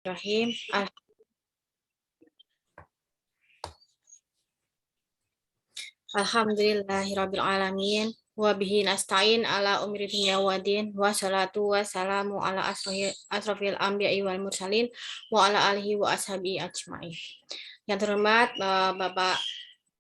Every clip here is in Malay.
Bismillahirrahmanirrahim. Alhamdulillahirabbil alamin wa bihi nasta'in ala umri dunya waddin wa salatu wassalamu ala asrofil anbiya'i wal mursalin wa ala alihi wa ashabihi ajmain. Yang terhormat Bapak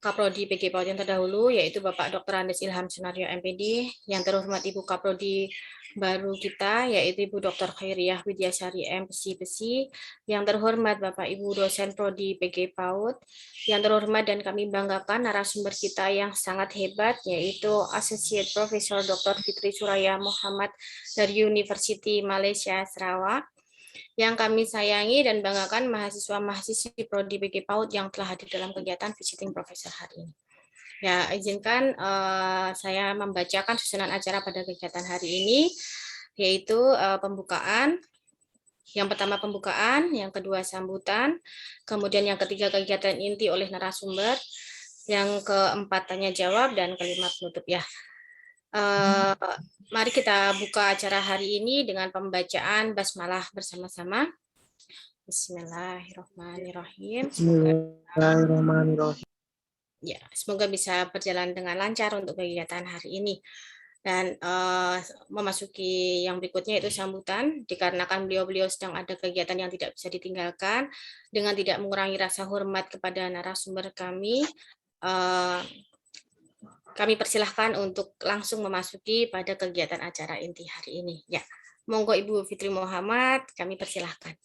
Kaprodi PG PAUD yang terdahulu, yaitu Bapak Dr. Andes Ilham Sunario MPD, yang terhormat Ibu Kaprodi baru kita, yaitu Ibu Dr. Khairiyah Widyasari MPC, yang terhormat Bapak Ibu dosen Prodi PG PAUD, yang terhormat dan kami banggakan narasumber kita yang sangat hebat, yaitu Associate Professor Dr. Fitri Suraya Muhammad dari University Malaysia Sarawak. Yang kami sayangi dan banggakan mahasiswa-mahasiswi Prodi PG PAUD yang telah hadir dalam kegiatan Visiting Professor hari ini. Ya, izinkan saya membacakan susunan acara pada kegiatan hari ini, yaitu pembukaan. Yang pertama pembukaan, yang kedua sambutan, kemudian yang ketiga kegiatan inti oleh narasumber, yang keempat tanya jawab, dan kelima penutup ya. Mari kita buka acara hari ini dengan pembacaan basmalah bersama-sama. Bismillahirrahmanirrahim. Semoga bisa berjalan dengan lancar untuk kegiatan hari ini. Dan memasuki yang berikutnya yaitu sambutan, dikarenakan beliau-beliau sedang ada kegiatan yang tidak bisa ditinggalkan, dengan tidak mengurangi rasa hormat kepada narasumber kami persilahkan untuk langsung memasuki pada kegiatan acara inti hari ini. Ya, monggo Ibu Fitri Muhammad, kami persilahkan.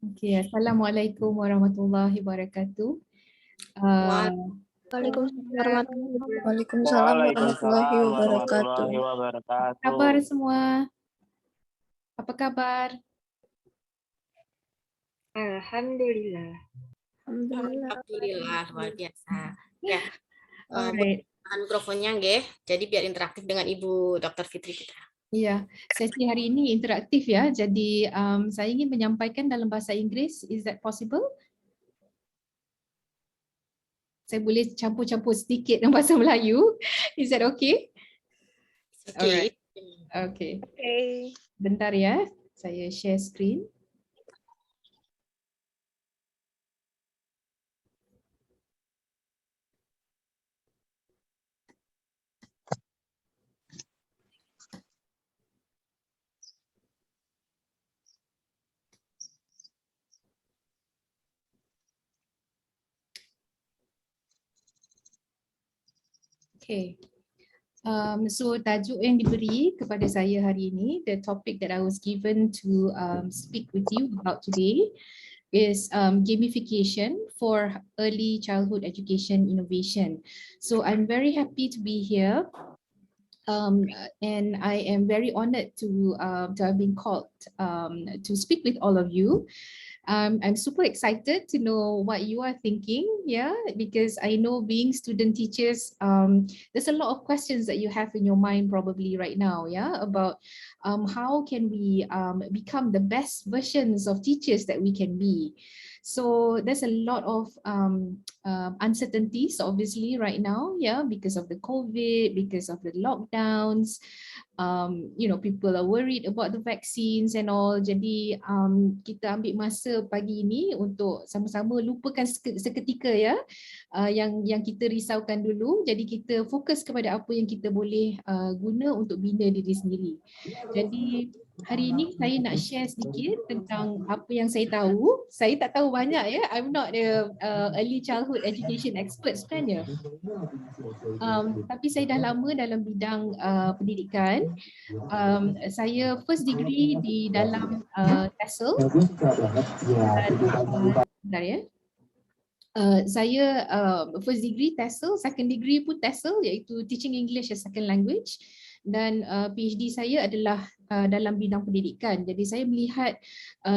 Oke, Assalamualaikum warahmatullahi wabarakatuh. Waalaikumsalam warahmatullahi wabarakatuh. Apa kabar semua? Apa kabar? Alhamdulillah. Alhamdulillah, luar biasa. Ya. Mikrofonnya nggih, jadi biar interaktif dengan Ibu Dr. Fitri kita. Iya, sesi hari ini interaktif ya. Jadi saya ingin menyampaikan dalam bahasa Inggris. Is that possible? Saya boleh campur-campur sedikit dalam bahasa Melayu. Is that okay? Okay. Okay. Bentar ya, saya share screen. Okay. So tajuk yang diberi kepada saya hari ini, the topic that I was given to speak with you about today is gamification for early childhood education innovation. So I'm very happy to be here. And I am very honored to have been called to speak with all of you. I'm super excited to know what you are thinking, because I know being student teachers, there's a lot of questions that you have in your mind probably right now, about how can we become the best versions of teachers that we can be. So there's a lot of uncertainties obviously right now, because of the COVID, because of the lockdowns. People are worried about the vaccines and all. Jadi kita ambil masa pagi ini untuk sama-sama lupakan seketika yang kita risaukan dulu. Jadi kita fokus kepada apa yang kita boleh guna untuk bina diri sendiri. Jadi hari ini saya nak share sedikit tentang apa yang saya tahu. Saya tak tahu banyak I'm not a early childhood education expert sebenarnya. Tapi saya dah lama dalam bidang pendidikan. Saya first degree di dalam TESOL. Saya first degree TESOL, second degree pun TESOL, iaitu Teaching English as Second Language, dan PhD saya adalah dalam bidang pendidikan. Jadi saya melihat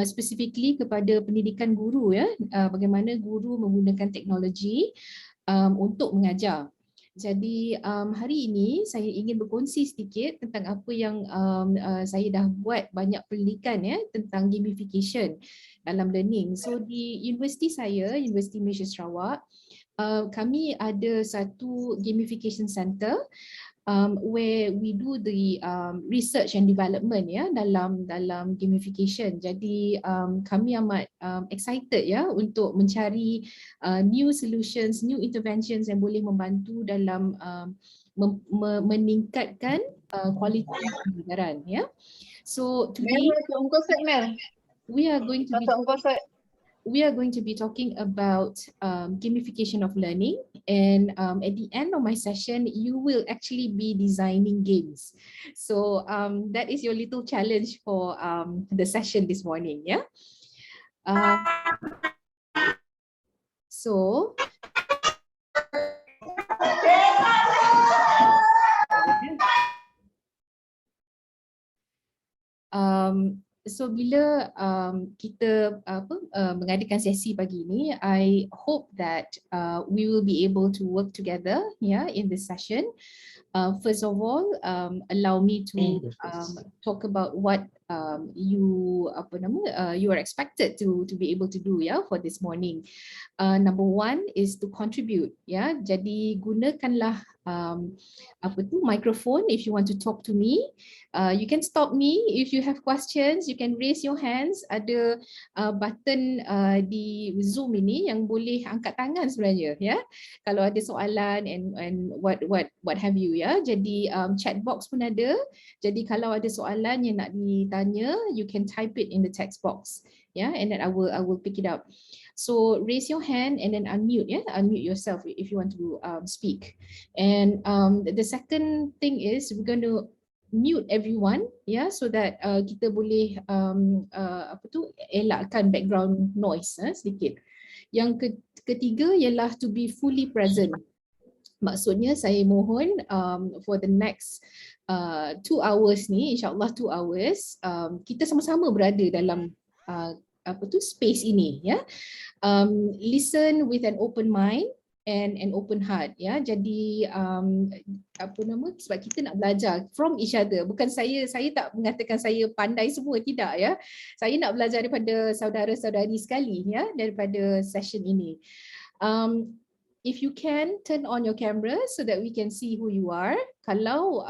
specifically kepada pendidikan guru, bagaimana guru menggunakan teknologi untuk mengajar. Jadi hari ini saya ingin berkongsi sedikit tentang apa yang saya dah buat banyak penelitian tentang gamification dalam learning. So di universiti saya, Universiti Malaysia Sarawak, kami ada satu gamification center where we do the research and development ya dalam gamification. Jadi kami amat excited ya untuk mencari new solutions, new interventions yang boleh membantu dalam meningkatkan kualiti pengajaran ya. So today we are going to be talking about gamification of learning, and at the end of my session you will actually be designing games. So that is your little challenge for the session this morning, yeah. So so bila kita mengadakan sesi pagi ini, I hope that we will be able to work together in this session. First of all, allow me to talk about what you are expected to be able to do for this morning. Number one is to contribute. Jadi gunakanlah microphone if you want to talk to me. You can stop me if you have questions. You can raise your hands. Ada button di Zoom ini yang boleh angkat tangan sebenarnya kalau ada soalan and what have you Jadi chat box pun ada. Jadi kalau ada soalan yang nak ditanya, you can type it in the text box and then I will pick it up. So raise your hand and then unmute unmute yourself if you want to speak. And the second thing is we're going to mute everyone so that kita boleh elakkan background noise sedikit. Yang ketiga ialah to be fully present. Maksudnya saya mohon for the next 2 hours ni, insyaAllah 2 hours, kita sama-sama berada dalam space ini listen with an open mind and an open heart Jadi sebab kita nak belajar from each other. Bukan saya tak mengatakan saya pandai semua, tidak Saya nak belajar daripada saudara-saudari sekali daripada session ini. If you can turn on your camera so that we can see who you are. Kalau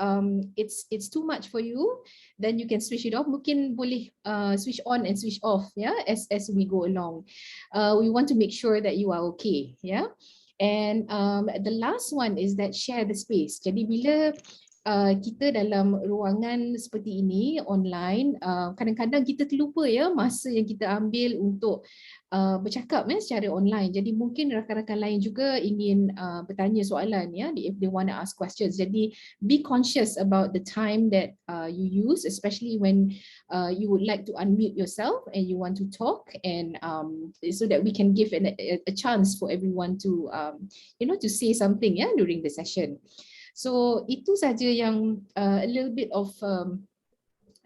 it's too much for you, then you can switch it off. Mungkin boleh switch on and switch off as we go along. We want to make sure that you are okay And the last one is that share the space. Jadi bila kita dalam ruangan seperti ini online, kadang-kadang kita terlupa masa yang kita ambil untuk bercakap secara online. Jadi mungkin rakan-rakan lain juga ingin bertanya soalan if they want to ask questions. Jadi be conscious about the time that you use, especially when you would like to unmute yourself and you want to talk, and so that we can give a chance for everyone to to say something during the session. So itu saja yang a little bit of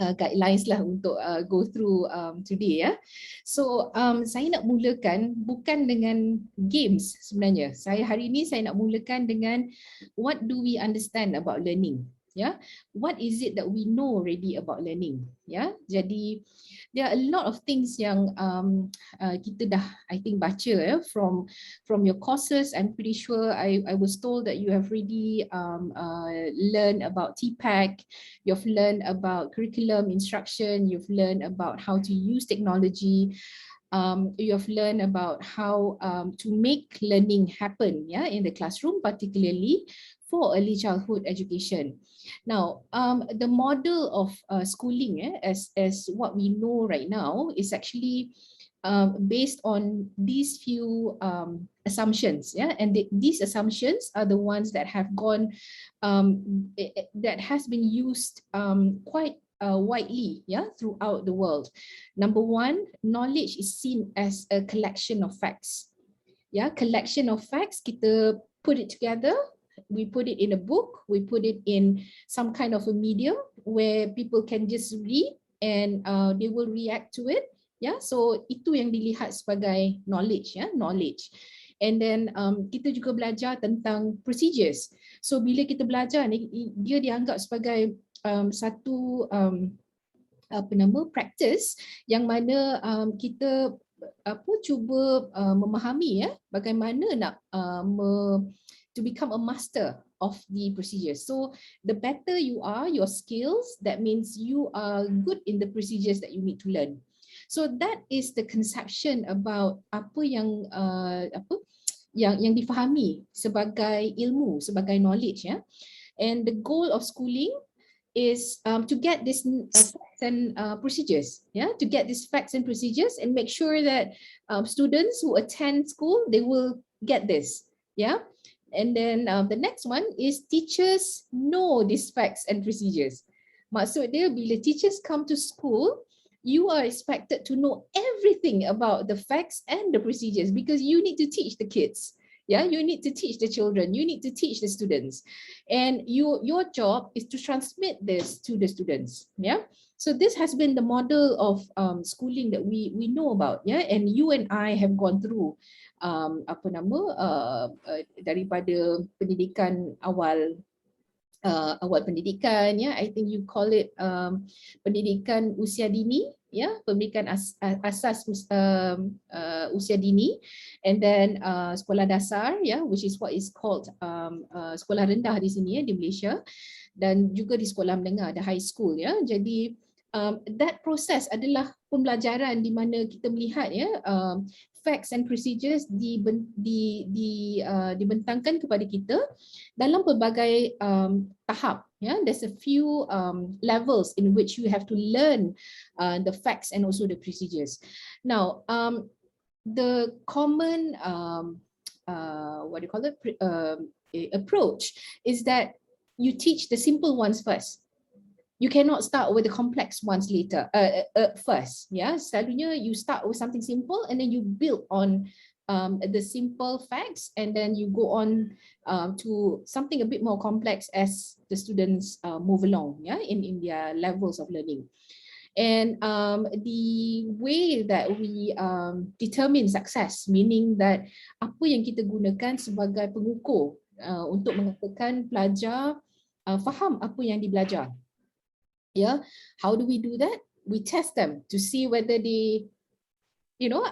guidelines lah untuk go through today So saya nak mulakan bukan dengan games sebenarnya. Hari ini saya nak mulakan dengan what do we understand about learning. What is it that we know already about learning. Jadi there are a lot of things yang kita dah I think baca from your courses. I'm pretty sure I was told that you have already learned about TPAC, you've learned about curriculum instruction, you've learned about how to use technology. You have learned about how to make learning happen in the classroom, particularly for early childhood education. Now, the model of schooling as what we know right now is actually based on these few assumptions, and these assumptions are the ones that have gone that has been used quite widely throughout the world. Number one, knowledge is seen as a collection of facts. Collection of facts, kita put it together, we put it in a book, we put it in some kind of a medium where people can just read and they will react to it. So itu yang dilihat sebagai knowledge. Knowledge. And then kita juga belajar tentang procedures. So bila kita belajar ni, dia dianggap sebagai satu practice yang mana kita cuba memahami bagaimana nak to become a master of the procedures. So the better you are, your skills, that means you are good in the procedures that you need to learn. So that is the conception about apa yang yang difahami sebagai ilmu, sebagai knowledge, ya. And the goal of schooling is to get this facts and procedures, yeah, to get these facts and procedures and make sure that students who attend school, they will get this, yeah. And then the next one is teachers know these facts and procedures. Maksud dia, bila teachers come to school, you are expected to know everything about the facts and the procedures because you need to teach the kids. Yeah, you need to teach the children, you need to teach the students, and your job is to transmit this to the students. Yeah, so this has been the model of schooling that we know about. Yeah, and you and I have gone through daripada pendidikan awal. Awal pendidikan, ya, I think you call it pendidikan usia dini, ya, pendidikan asas usia dini, and then sekolah dasar, ya, which is what is called sekolah rendah di sini, ya, di Malaysia, dan juga di sekolah menengah, the high school, ya. Jadi that process adalah pembelajaran di mana kita melihat, ya, facts and procedures dibentangkan kepada kita dalam pelbagai tahap. Yeah, there's a few levels in which you have to learn the facts and also the procedures. Now, the common what do you call it approach is that you teach the simple ones first. You cannot start with the complex ones later, first. Yeah, selalunya you start with something simple and then you build on the simple facts, and then you go on to something a bit more complex as the students move along, yeah, in their levels of learning. And the way that we determine success, meaning that apa yang kita gunakan sebagai pengukur untuk mengatakan pelajar faham apa yang dibelajar. Yeah, how do we do that? We test them to see whether they,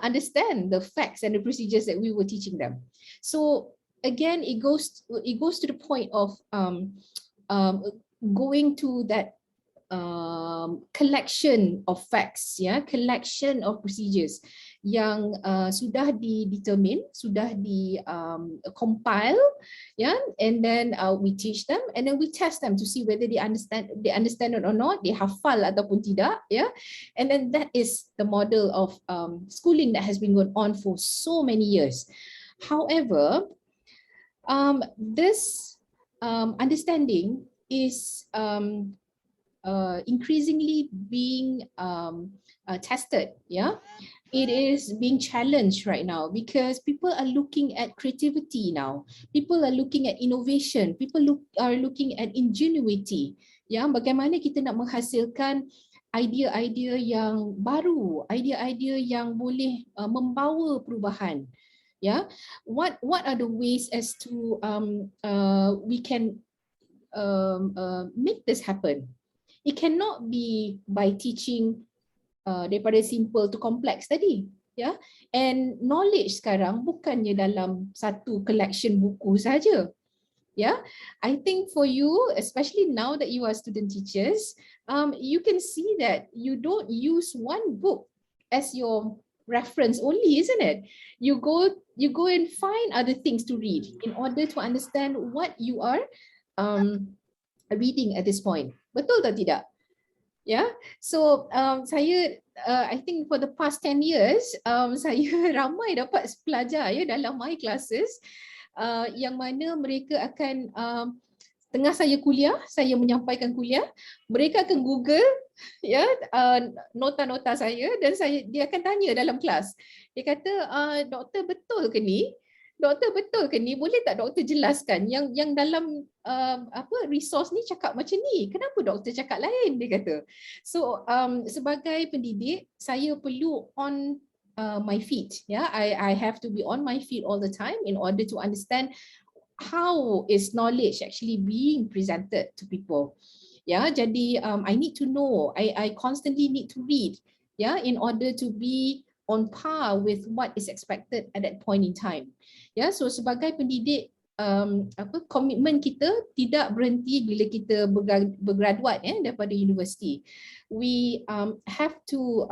understand the facts and the procedures that we were teaching them. So again, it goes to the point of going to that collection of facts, yeah, collection of procedures yang sudah determine, sudah compile, yeah, and then we teach them, and then we test them to see whether they understand it or not, they hafal ataupun tidak, yeah, and then that is the model of schooling that has been going on for so many years. However, this understanding is increasingly being tested, yeah. It is being challenged right now because people are looking at creativity now. People are looking at innovation. People are looking at ingenuity. Ya, bagaimana kita nak menghasilkan idea-idea yang baru, idea-idea yang boleh membawa perubahan. Ya, what are the ways as to we can make this happen? It cannot be by teaching daripada simple to complex tadi, ya. And knowledge sekarang bukannya dalam satu collection buku saja, ya. I think for you, especially now that you are student teachers, you can see that you don't use one book as your reference only, isn't it? You go and find other things to read in order to understand what you are reading at this point. Betul tak tidak? Yeah, so saya I think for the past 10 years saya ramai dapat pelajar, ya, dalam my classes yang mana mereka akan tengah saya kuliah, saya menyampaikan kuliah, mereka akan Google, ya, nota-nota saya, dan dia akan tanya dalam kelas. Dia kata, doktor betul ke ni? Doktor betul ke ni? Boleh tak doktor jelaskan yang dalam resource ni cakap macam ni? Kenapa doktor cakap lain? Dia kata. So sebagai pendidik, saya perlu on my feet. Yeah, I have to be on my feet all the time in order to understand how is knowledge actually being presented to people. Yeah, jadi I need to know. I constantly need to read. Yeah, in order to be on par with what is expected at that point in time. Ya, so sebagai pendidik, komitmen kita tidak berhenti bila kita bergraduate daripada universiti. We have to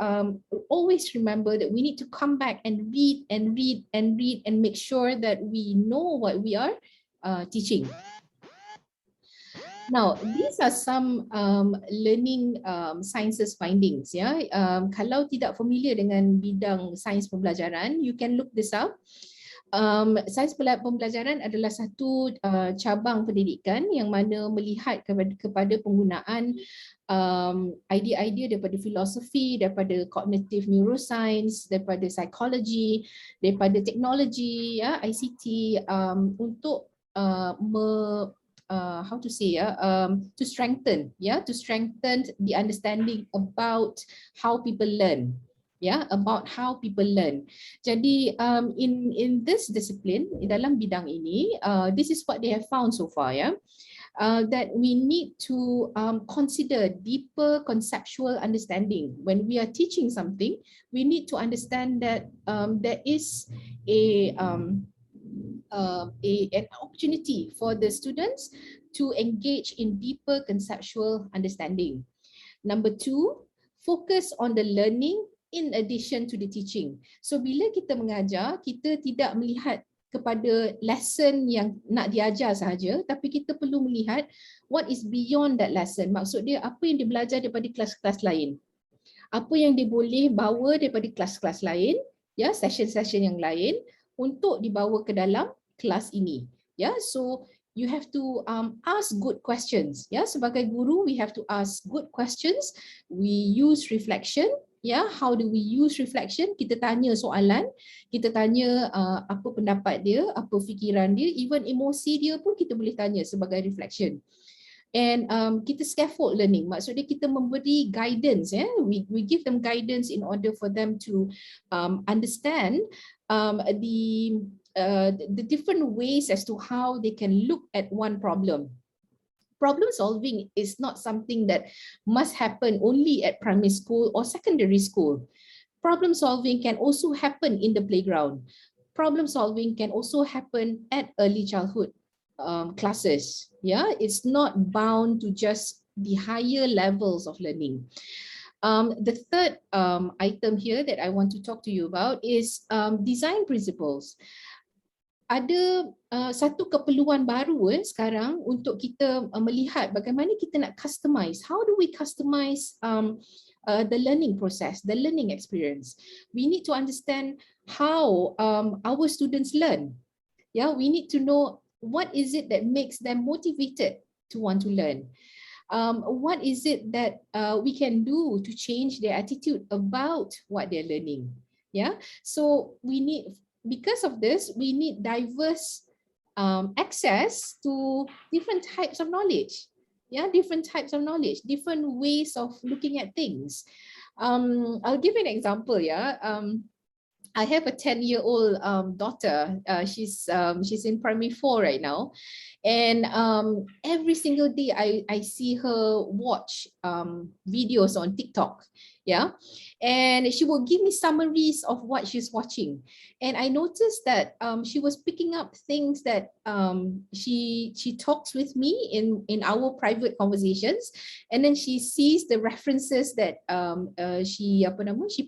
always remember that we need to come back and read and read and read and make sure that we know what we are teaching. Now, these are some learning sciences findings. Kalau tidak familiar dengan bidang sains pembelajaran, you can look this up. Sains pembelajaran adalah satu cabang pendidikan yang mana melihat kepada penggunaan idea-idea daripada filosofi, daripada cognitive neuroscience, daripada psychology, daripada teknologi, ICT, untuk to strengthen the understanding about how people learn. About how people learn. Jadi in this discipline, dalam bidang ini, this is what they have found so far, that we need to consider deeper conceptual understanding. When we are teaching something, we need to understand that there is an opportunity for the students to engage in deeper conceptual understanding. Number two, focus on the learning in addition to the teaching. So bila kita mengajar, kita tidak melihat kepada lesson yang nak diajar sahaja, tapi kita perlu melihat what is beyond that lesson. Maksud dia apa yang dia belajar daripada kelas-kelas lain. Apa yang dia boleh bawa daripada kelas-kelas lain, session-session yang lain untuk dibawa ke dalam kelas ini. So you have to ask good questions. Sebagai guru, we have to ask good questions. We use reflection. How do we use reflection? Kita tanya soalan, kita tanya apa pendapat dia, apa fikiran dia, even emosi dia pun kita boleh tanya sebagai reflection. And kita scaffold learning, maksudnya kita memberi guidance. We give them guidance in order for them to understand the different ways as to how they can look at one problem. Problem solving is not something that must happen only at primary school or secondary school. Problem solving can also happen in the playground. Problem solving can also happen at early childhood classes. It's not bound to just the higher levels of learning. The third item here that I want to talk to you about is design principles. Ada satu keperluan baru sekarang untuk kita melihat bagaimana kita nak customize. How do we customize the learning process, the learning experience? We need to understand how our students learn. We need to know what is it that makes them motivated to want to learn. What is it that we can do to change their attitude about what they're learning? So we need, because of this, we need diverse access to different types of knowledge. Different types of knowledge, different ways of looking at things. I'll give you an example. I have a 10-year-old daughter. She's in primary 4 right now, and every single day I see her watch videos on TikTok. And she will give me summaries of what she's watching, and I noticed that she was picking up things that she talks with me in our private conversations, and then she sees the references that she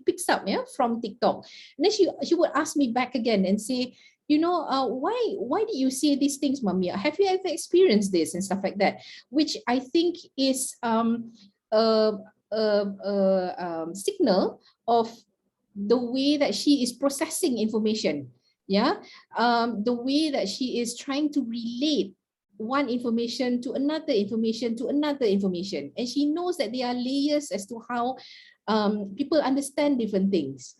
picks up from TikTok, and then she would ask me back again and say, why do you say these things, Mommy? Have you ever experienced this and stuff like that? Which I think is signal of the way that she is processing information. The way that she is trying to relate one information to another information to another information, and she knows that there are layers as to how people understand different things.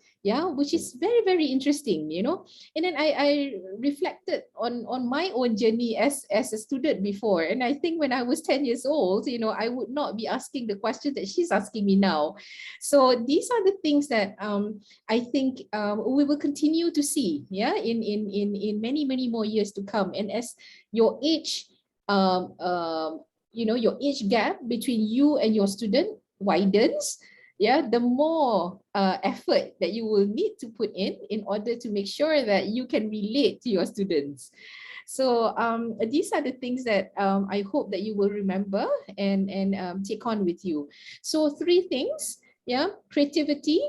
Which is very, very interesting, And then I reflected on my own journey as a student before. And I think when I was 10 years old, I would not be asking the questions that she's asking me now. So these are the things that I think we will continue to see, in many, many more years to come. And as your age, your age gap between you and your student widens, yeah, the more effort that you will need to put in order to make sure that you can relate to your students. So these are the things that I hope that you will remember and take on with you. So 3 things, yeah, creativity,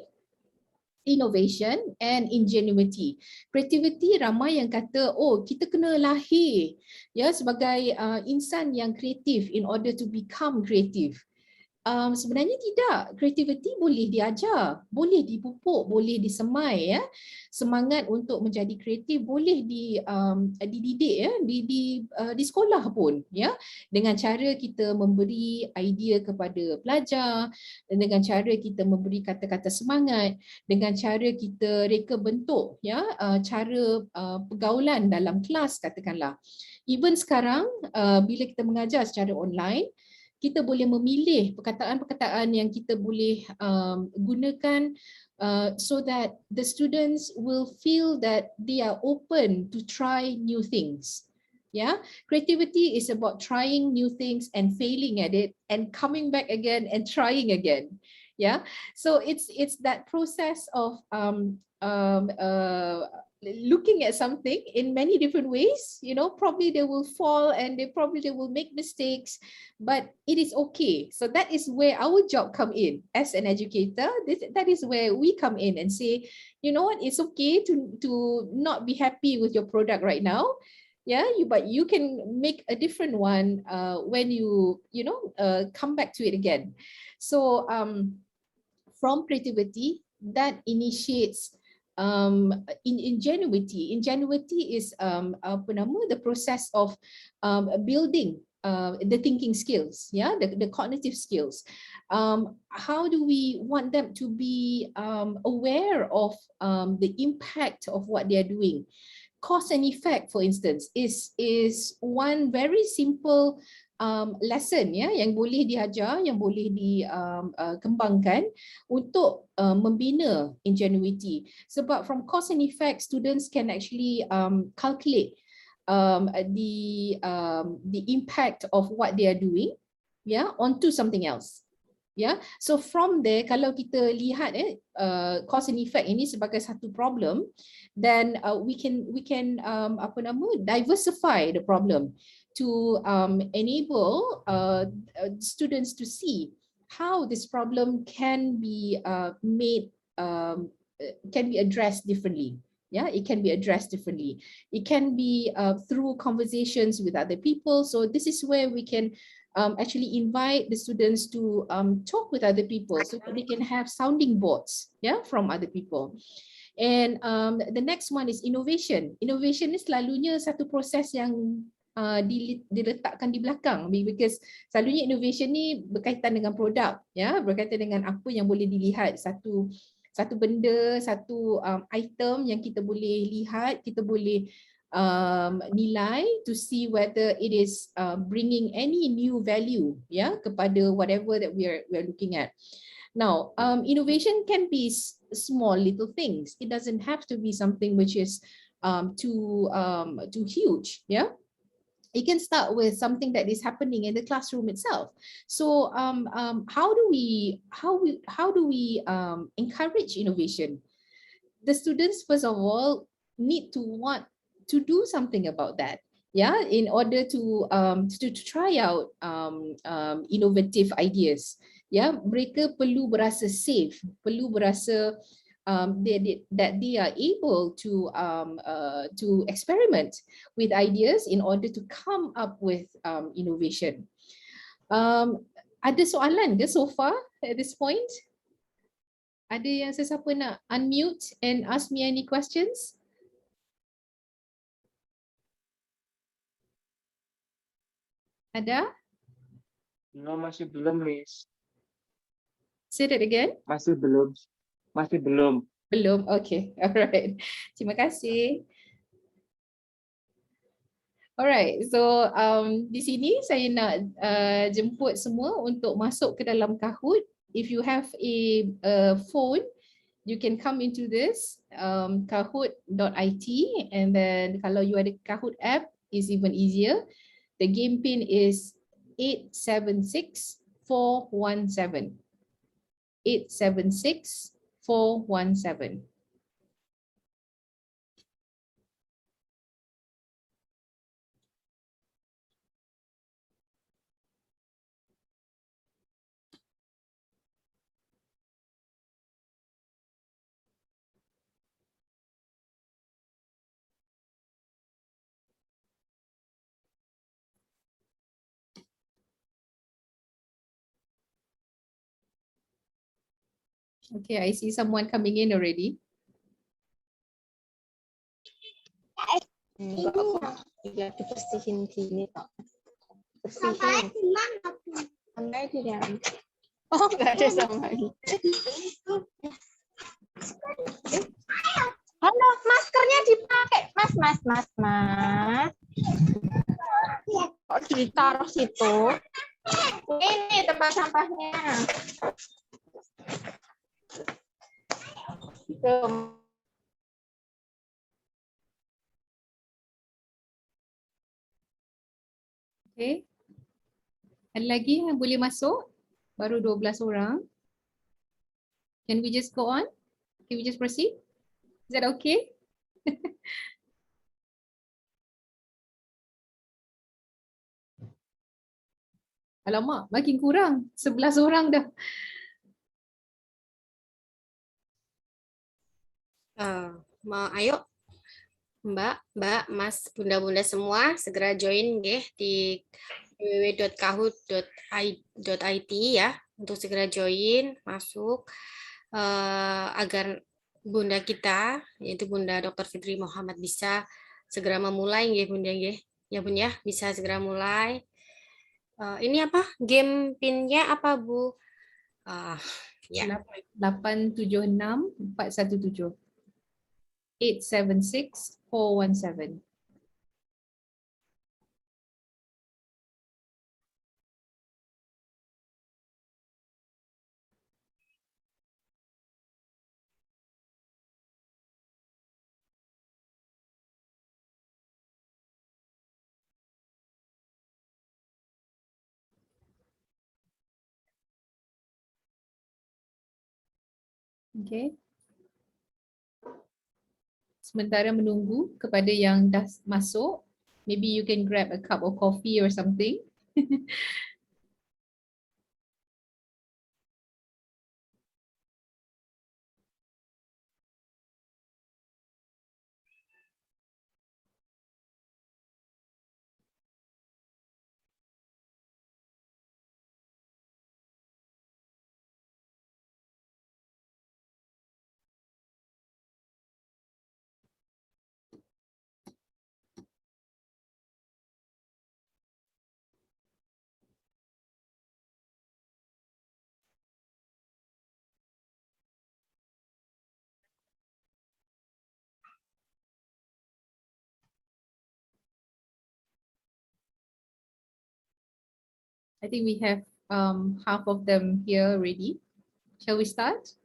innovation and ingenuity. Creativity, ramai yang kata, oh kita kena lahir ya sebagai insan yang kreatif in order to become creative. Sebenarnya tidak, creativity boleh diajar, boleh dipupuk, boleh disemai ya. Semangat untuk menjadi kreatif boleh dididik ya di sekolah pun ya, dengan cara kita memberi idea kepada pelajar, dengan cara kita memberi kata-kata semangat, dengan cara kita reka bentuk ya cara pergaulan dalam kelas katakanlah. Even sekarang bila kita mengajar secara online, kita boleh memilih perkataan-perkataan yang kita boleh gunakan so that the students will feel that they are open to try new things. Yeah, creativity is about trying new things and failing at it and coming back again and trying again. Yeah, so it's that process of looking at something in many different ways. You know, probably they will fall and they will make mistakes, but it is okay. So that is where our job come in as an educator. That is where we come in and say, you know what, it's okay to not be happy with your product right now. Yeah, but you can make a different one when you come back to it again. So from creativity, that initiates in ingenuity. Ingenuity is the process of building the thinking skills, yeah, the cognitive skills. How do we want them to be aware of the impact of what they are doing? Cause and effect, for instance, is one very simple lesson ya yang boleh diajar, yang boleh dikembangkan untuk membina ingenuity. Sebab from cause and effect, students can actually calculate the impact of what they are doing onto something else. So from there, kalau kita lihat cause and effect ini sebagai satu problem, then we can diversify the problem to enable students to see how this problem can be can be addressed differently. Yeah, it can be addressed differently. It can be through conversations with other people. So this is where we can actually invite the students to talk with other people so that they can have sounding boards from other people. And the next one is innovation. Innovation ni selalunya satu proses yang diletakkan di belakang, because selalunya innovation ni berkaitan dengan produk, berkaitan dengan apa yang boleh dilihat, satu benda, satu item yang kita boleh lihat, kita boleh nilai to see whether it is bringing any new value kepada whatever that we are looking at. Now, innovation can be small little things. It doesn't have to be something which is too huge. It can start with something that is happening in the classroom itself. So how do we encourage innovation? The students, first of all, need to want to do something about that, in order to try out innovative ideas. Mereka perlu berasa safe, perlu berasa that they are able to experiment with ideas in order to come up with innovation. Ada soalan ke so far at this point? Ada yang sesiapa nak unmute and ask me any questions? Ada? No, masih belum, Miss. Say that again. Masih belum. Masih belum. Belum, okay. Alright. Terima kasih. Alright, so di sini saya nak jemput semua untuk masuk ke dalam Kahoot. If you have a phone, you can come into this kahoot.it, and then kalau you ada Kahoot app, is even easier. The game pin is 876417. 876 417. Okay, I see someone coming in already. Enggak apa, ya dibersihin gini kok. Bersihin. Sampai di dalam. Oh, enggak ada sama lagi. Halo, maskernya dipakai, Mas. Kok ditaruh situ? Ini tempat sampahnya. Tuh. Okay. Ada lagi yang boleh masuk? Baru 12 orang. Can we just go on? Can we just proceed? Is that okay? Alamak, makin kurang. 11 orang dah. Ayo Mbak, Mas, Bunda-bunda semua segera join nggih di www.kahoot.it ya, untuk segera join masuk agar Bunda kita yaitu Bunda Dr. Fitri Muhammad bisa segera memulai nggih Bunda nggih. Ya Bun ya, bisa segera mulai. Ini apa? Game pinnya apa Bu? Ya. 876 417. 876 417. Okay. Sementara menunggu kepada yang dah masuk, maybe you can grab a cup of coffee or something. I think we have half of them here already. Shall we start?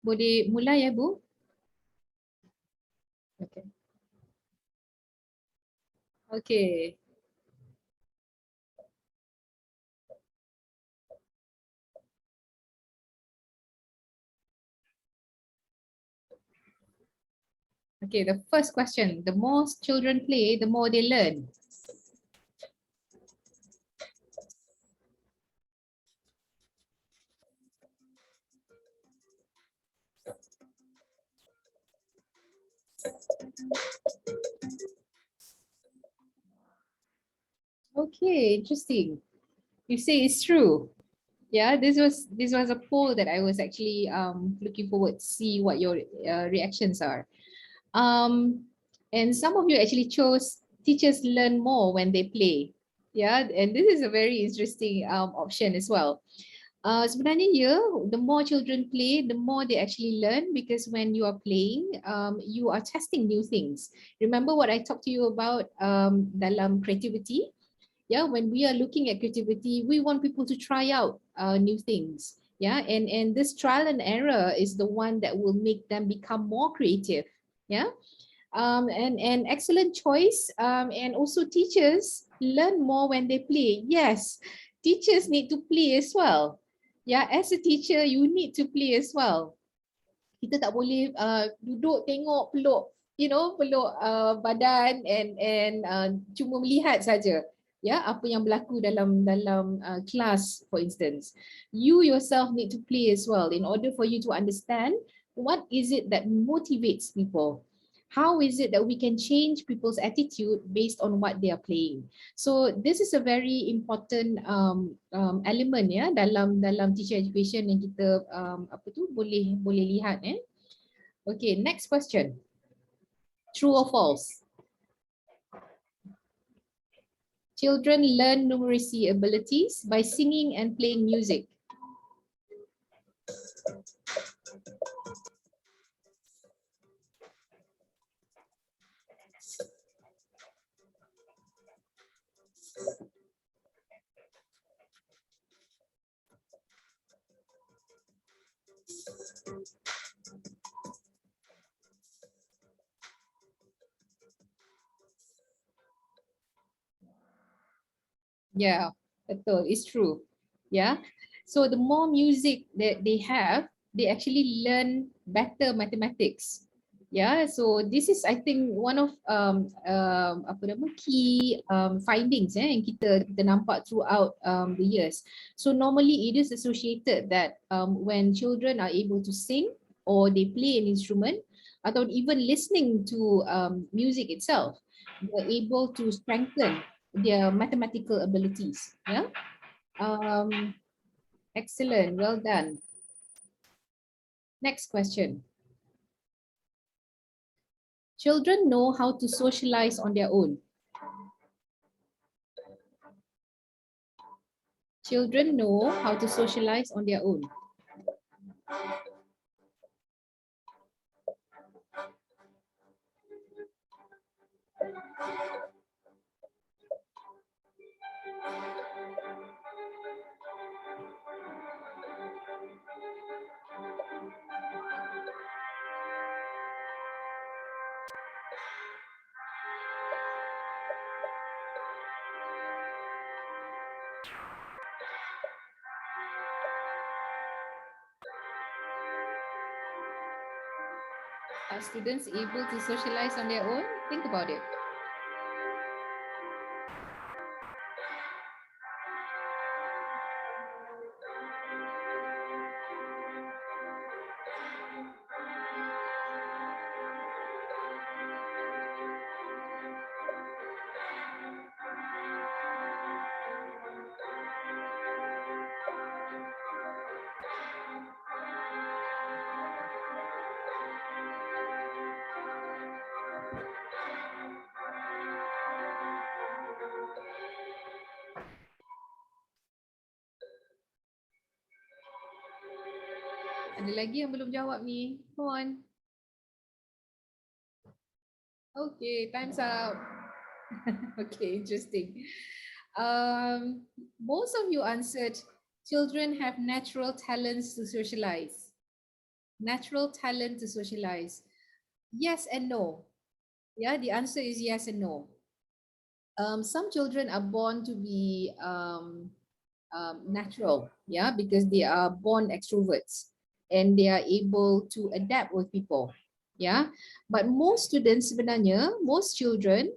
Boleh mulai ya Bu? Okay. Okay. Okay, the first question. The more children play, the more they learn. Okay, interesting. You say it's true. Yeah, this was a poll that I was actually looking forward to see what your reactions are. And some of you actually chose teachers learn more when they play. Yeah, and this is a very interesting option as well. Sebenarnya ya, the more children play, the more they actually learn, because when you are playing, you are testing new things. Remember what I talked to you about dalam creativity? Yeah, when we are looking at creativity, we want people to try out new things. Yeah, and this trial and error is the one that will make them become more creative. Yeah, and excellent choice. And also teachers learn more when they play. Yes, teachers need to play as well. Yeah, as a teacher, you need to play as well. Kita tak boleh duduk tengok peluk, peluk badan and cuma melihat saja. Ya, apa yang berlaku dalam kelas, for instance. You yourself need to play as well in order for you to understand what is it that motivates people. How is it that we can change people's attitude based on what they are playing? So this is a very important element ya dalam teacher education yang kita boleh lihat. Okay, next question. True or false? Children learn numeracy abilities by singing and playing music. Yeah, betul. It's true. Yeah. So the more music that they have, they actually learn better mathematics. Yeah. So this is, I think, one of key findings yang kita nampak throughout the years. So normally it is associated that when children are able to sing or they play an instrument, atau even listening to music itself, they're able to strengthen their mathematical abilities. Yeah. Excellent. Well done. Next question. Children know how to socialize on their own. Children know how to socialize on their own. Are students able to socialize on their own? Think about it. Ada lagi yang belum jawab ni? Come on. Okay, time's up. Okay, interesting. Most of you answered children have natural talents to socialize. Natural talent to socialize. Yes and no. Yeah, the answer is yes and no. Some children are born to be natural, yeah, because they are born extroverts and they are able to adapt with people, yeah. But most students sebenarnya, most children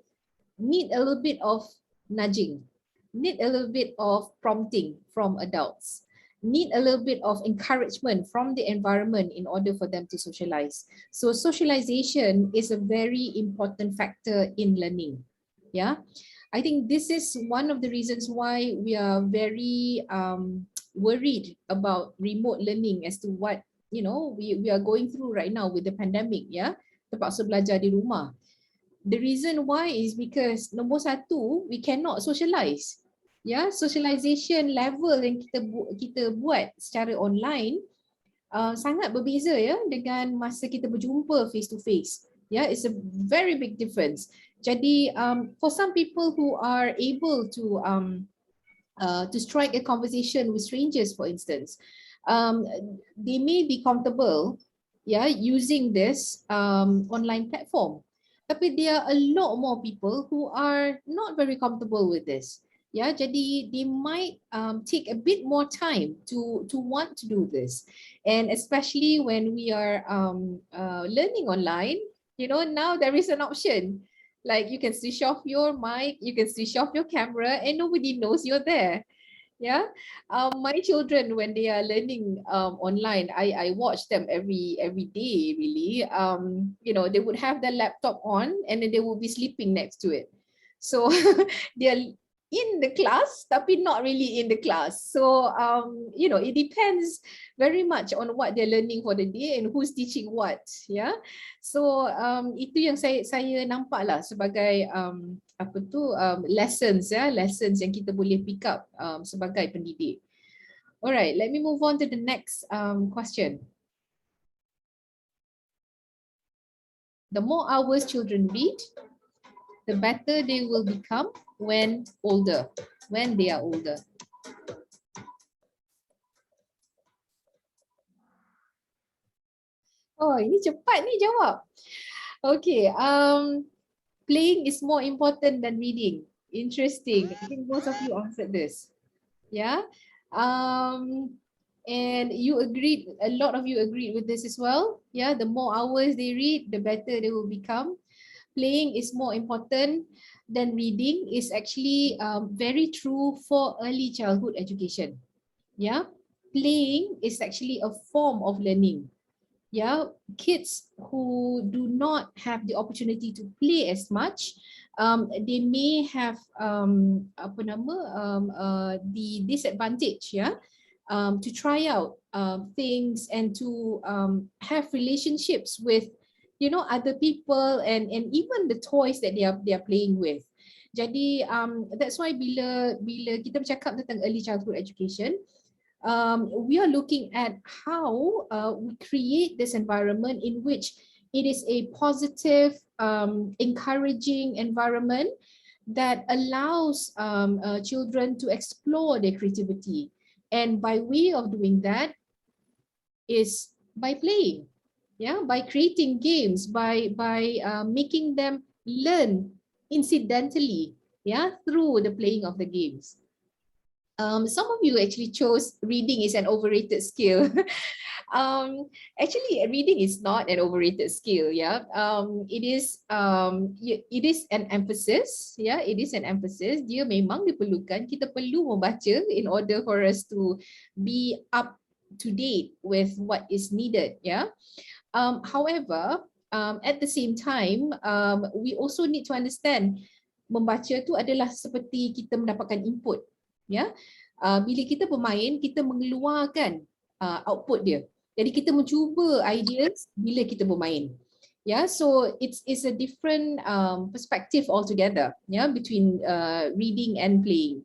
need a little bit of nudging, need a little bit of prompting from adults, need a little bit of encouragement from the environment in order for them to socialize. So socialization is a very important factor in learning, yeah. I think this is one of the reasons why we are very worried about remote learning as to what we are going through right now with the pandemic, yeah. Terpaksa belajar di rumah. The reason why is because nombor satu, we cannot socialize. Yeah, socialization level yang kita buat secara online sangat berbeza ya dengan masa kita berjumpa face to face. Yeah, it's a very big difference. Jadi for some people who are able to strike a conversation with strangers, for instance, they may be comfortable, yeah, using this online platform. Tapi there are a lot more people who are not very comfortable with this. Ya, jadi they might take a bit more time to want to do this, and especially when we are learning online, you know, now there is an option like you can switch off your mic, you can switch off your camera, and nobody knows you're there. Yeah, my children, when they are learning online, I watch them every day. Really, you know, they would have their laptop on and then they will be sleeping next to it. So they're in the class, tapi not really in the class. So you know, it depends very much on what they're learning for the day and who's teaching what. Yeah, so itu yang saya nampak lah sebagai apa tu lessons ya, lessons yang kita boleh pick up sebagai pendidik. Alright, let me move on to the next question. The more hours children read, the better they will become when older, when they are older. Oh, ini cepat ni jawab. Okay, playing is more important than reading. Interesting. I think most of you answered this. Yeah. And you agreed, a lot of you agreed with this as well. Yeah, the more hours they read, the better they will become. Playing is more important than reading is actually very true for early childhood education. Yeah, playing is actually a form of learning. Yeah, kids who do not have the opportunity to play as much, they may have apa nama the disadvantage, yeah, to try out things and to have relationships with, you know, other people and even the toys that they are playing with. Jadi that's why bila kita bercakap tentang early childhood education, we are looking at how we create this environment in which it is a positive, encouraging environment that allows children to explore their creativity. And by way of doing that is by playing, yeah, by creating games, by making them learn incidentally, yeah, through the playing of the games. Some of you actually chose reading is an overrated skill. Actually, reading is not an overrated skill. Yeah, it is an emphasis. Yeah, it is an emphasis. Dia memang diperlukan. Kita perlu membaca in order for us to be up to date with what is needed. Yeah. However, at the same time, we also need to understand membaca tu adalah seperti kita mendapatkan input. Ya, bila kita bermain, kita mengeluarkan output dia. Jadi kita mencuba ideas bila kita bermain. Yeah, so it's a different perspective altogether. Yeah, between reading and playing.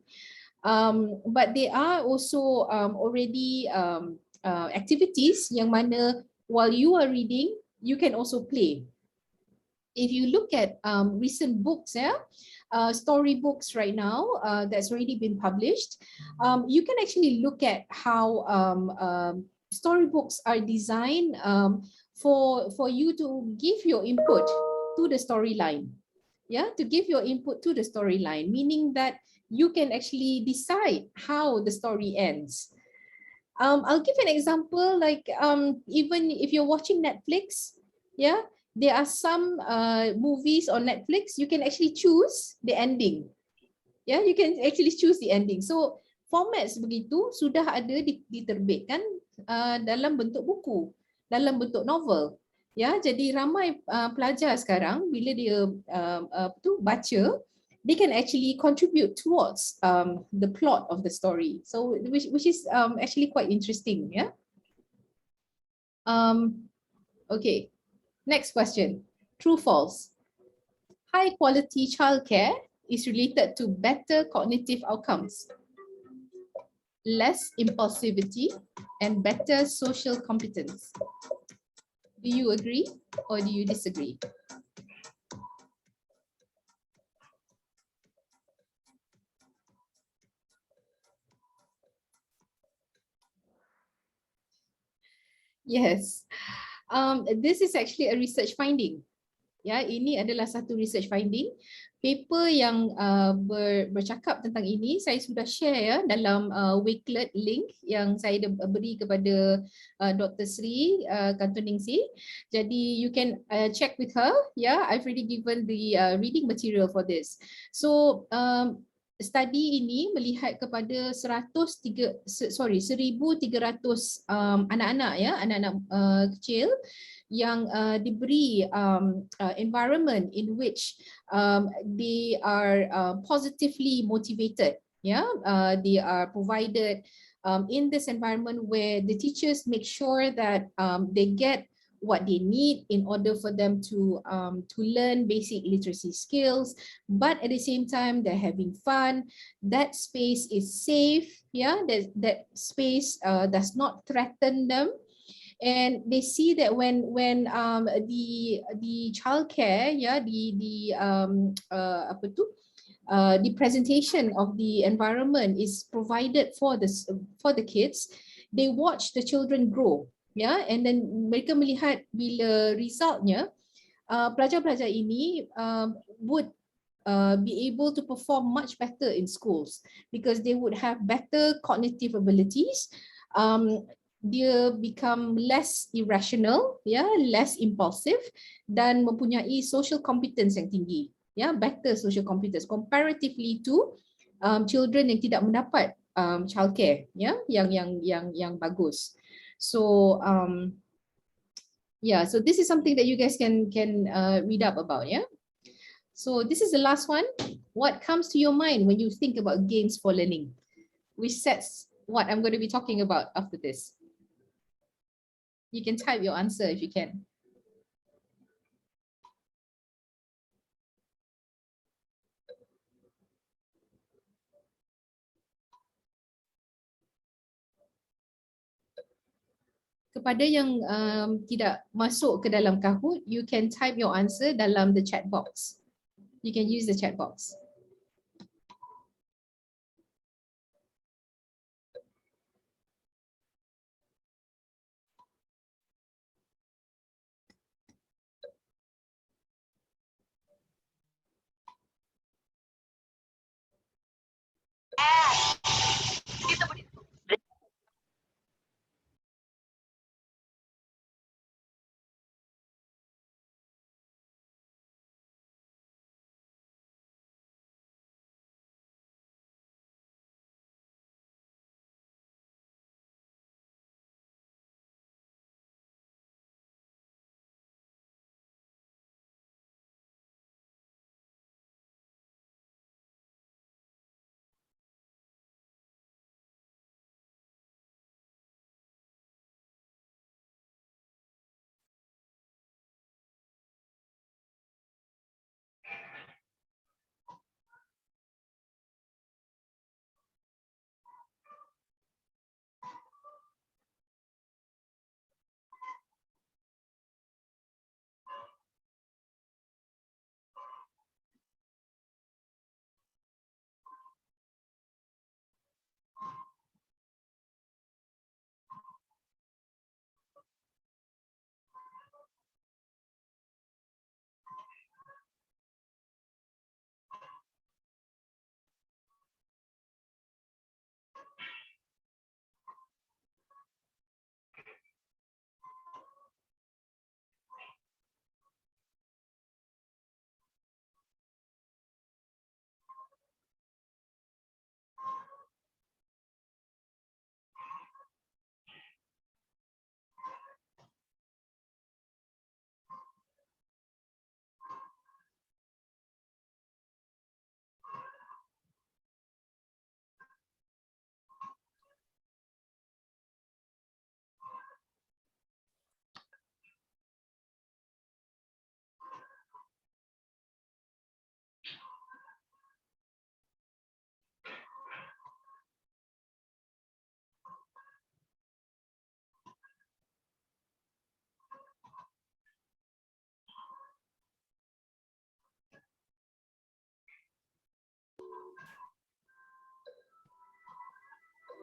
But there are also already activities yang mana while you are reading, you can also play. If you look at recent books, yeah, storybooks right now that's already been published, you can actually look at how storybooks are designed for you to give your input to the storyline. Yeah, to give your input to the storyline, meaning that you can actually decide how the story ends. I'll give an example, like even if you're watching Netflix, yeah, there are some movies on Netflix, you can actually choose the ending. Yeah, you can actually choose the ending. So formats begitu sudah ada diterbitkan dalam bentuk buku, dalam bentuk novel. Ya, jadi ramai pelajar sekarang bila dia baca, they can actually contribute towards the plot of the story. So which is actually quite interesting. Yeah. Okay. Next question. True, false? High quality childcare is related to better cognitive outcomes, less impulsivity, and better social competence. Do you agree or do you disagree? Yes. This is actually a research finding. Ya, ini adalah satu research finding. Paper yang bercakap tentang ini saya sudah share ya dalam Wakelet link yang saya beri kepada Dr. Sri Kantuningsi. Jadi you can check with her. Ya, I've already given the reading material for this. So study ini melihat kepada 1,300 anak-anak ya, anak-anak kecil yang diberi environment in which they are positively motivated. Yeah, they are provided in this environment where the teachers make sure that they get what they need in order for them to learn basic literacy skills, but at the same time they're having fun. That space is safe. Yeah, that space does not threaten them. And they see that when the childcare, yeah, the presentation of the environment is provided for the kids, they watch the children grow, yeah, and then mereka melihat bila resultnya pelajar-pelajar ini would be able to perform much better in schools because they would have better cognitive abilities. Dia become less irrational, ya, less impulsive dan mempunyai social competence yang tinggi, ya, better social competence comparatively to children yang tidak mendapat childcare, ya, yang bagus. So yeah, so this is something that you guys can read up about, yeah. So this is the last one. What comes to your mind when you think about games for learning? Which sets what I'm going to be talking about after this. You can type your answer if you can. Kepada yang tidak masuk ke dalam Kahoot, you can type your answer dalam the chat box. You can use the chat box.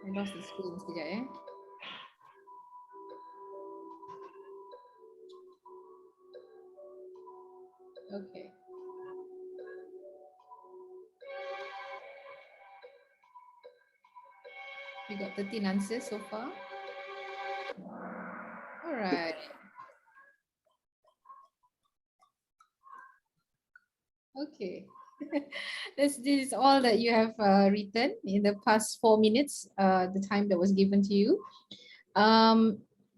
I lost the screen sekejap ya. Okay. We got 13 answers so far. All right. Okay. This is all that you have written in the past 4 minutes, the time that was given to you.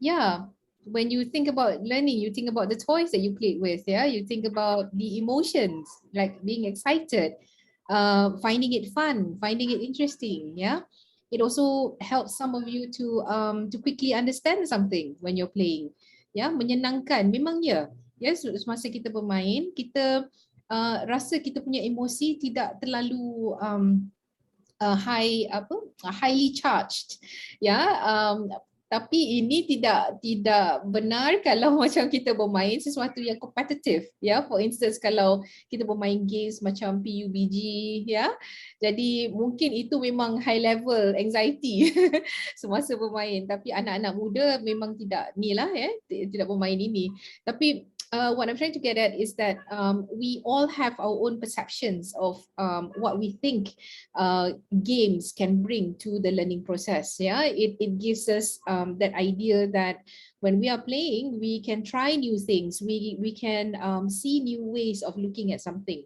Yeah, when you think about learning, you think about the toys that you played with, yeah? You think about the emotions, like being excited, finding it fun, finding it interesting, yeah? It also helps some of you to quickly understand something when you're playing. Ya, menyenangkan memang ya. Ya, semasa kita bermain, kita rasa kita punya emosi tidak terlalu highly charged, ya. Tapi ini tidak benar kalau macam kita bermain sesuatu yang kompetitif, ya. For instance, kalau kita bermain games macam PUBG, ya, jadi mungkin itu memang high level anxiety semasa bermain. Tapi anak-anak muda memang tidak ni lah, ya, tidak bermain ini. Tapi what I'm trying to get at is that we all have our own perceptions of what we think games can bring to the learning process. Yeah, it gives us that idea that when we are playing, we can try new things. We can see new ways of looking at something.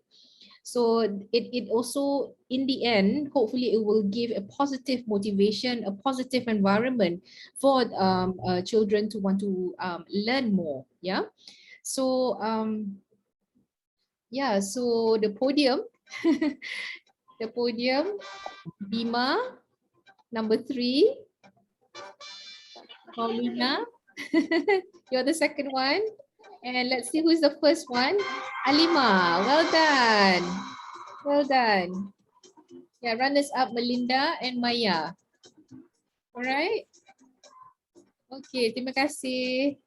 So it also, in the end, hopefully it will give a positive motivation, a positive environment for children to want to learn more. Yeah. So yeah, so the podium, the podium, Bima, number 3, Paulina, you're the second one. And let's see who's the first one. Alima, well done. Well done. Yeah, runners up Melinda and Maya. All right. Okay, terima kasih.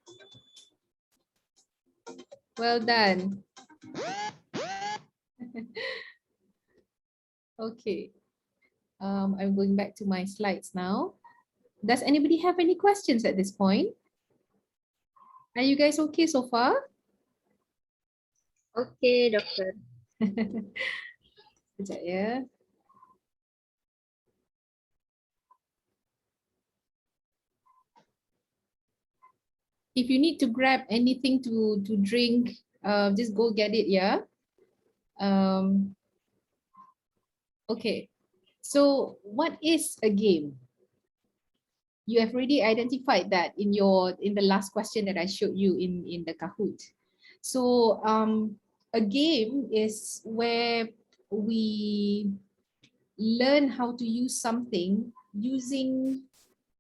Well done. Okay. I'm going back to my slides now. Does anybody have any questions at this point? Are you guys okay so far? Okay, dokter. Sekejap ya. If you need to grab anything to drink, just go get it, yeah. Okay, so what is a game? You have already identified that in the last question that I showed you in the Kahoot. So a game is where we learn how to use something using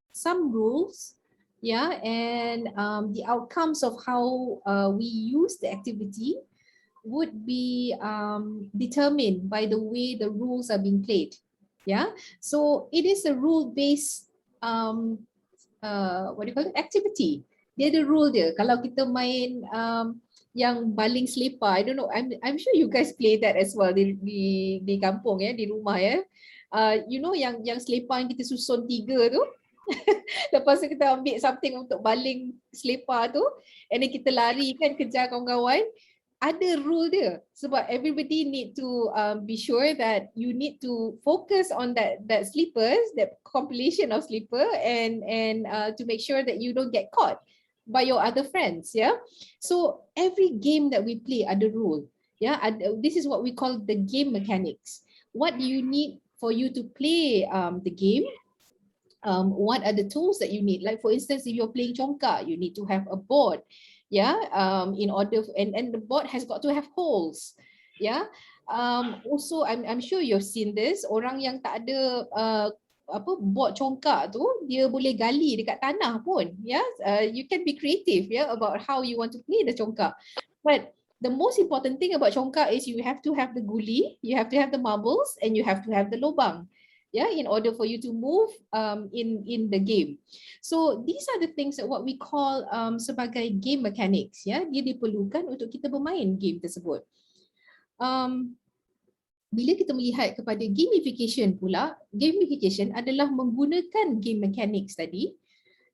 some rules, yeah, and the outcomes of how we use the activity would be determined by the way the rules are being played. Yeah, so it is a rule-based what do you call it, activity. Dia ada rule dia. Kalau kita main yang baling selipar, I don't know, I'm sure you guys play that as well di kampung ya, di rumah ya. You know yang selipar yang kita susun 3 tu. Lepas tu kita ambil something untuk baling selipar tu, and then kita lari kan kejar kawan-kawan. Ada rule dia sebab everybody need to be sure that you need to focus on that slippers, that compilation of slipper, and to make sure that you don't get caught by your other friends. Yeah, so every game that we play ada rule. Yeah, this is what we call the game mechanics. What do you need for you to play the game? What are the tools that you need? Like for instance, if you're playing congkak, you need to have a board. Yeah, in order, and the board has got to have holes. Yeah, also I'm sure you've seen this. Orang yang tak ada board congkak tu, dia boleh gali dekat tanah pun. Yeah, you can be creative, yeah, about how you want to play the congkak. But the most important thing about congkak is you have to have the guli, you have to have the marbles, and you have to have the lubang. Yeah, in order for you to move in the game. So these are the things that what we call sebagai game mechanics. Ya, dia diperlukan untuk kita bermain game tersebut. Bila kita melihat kepada gamification pula, gamification adalah menggunakan game mechanics tadi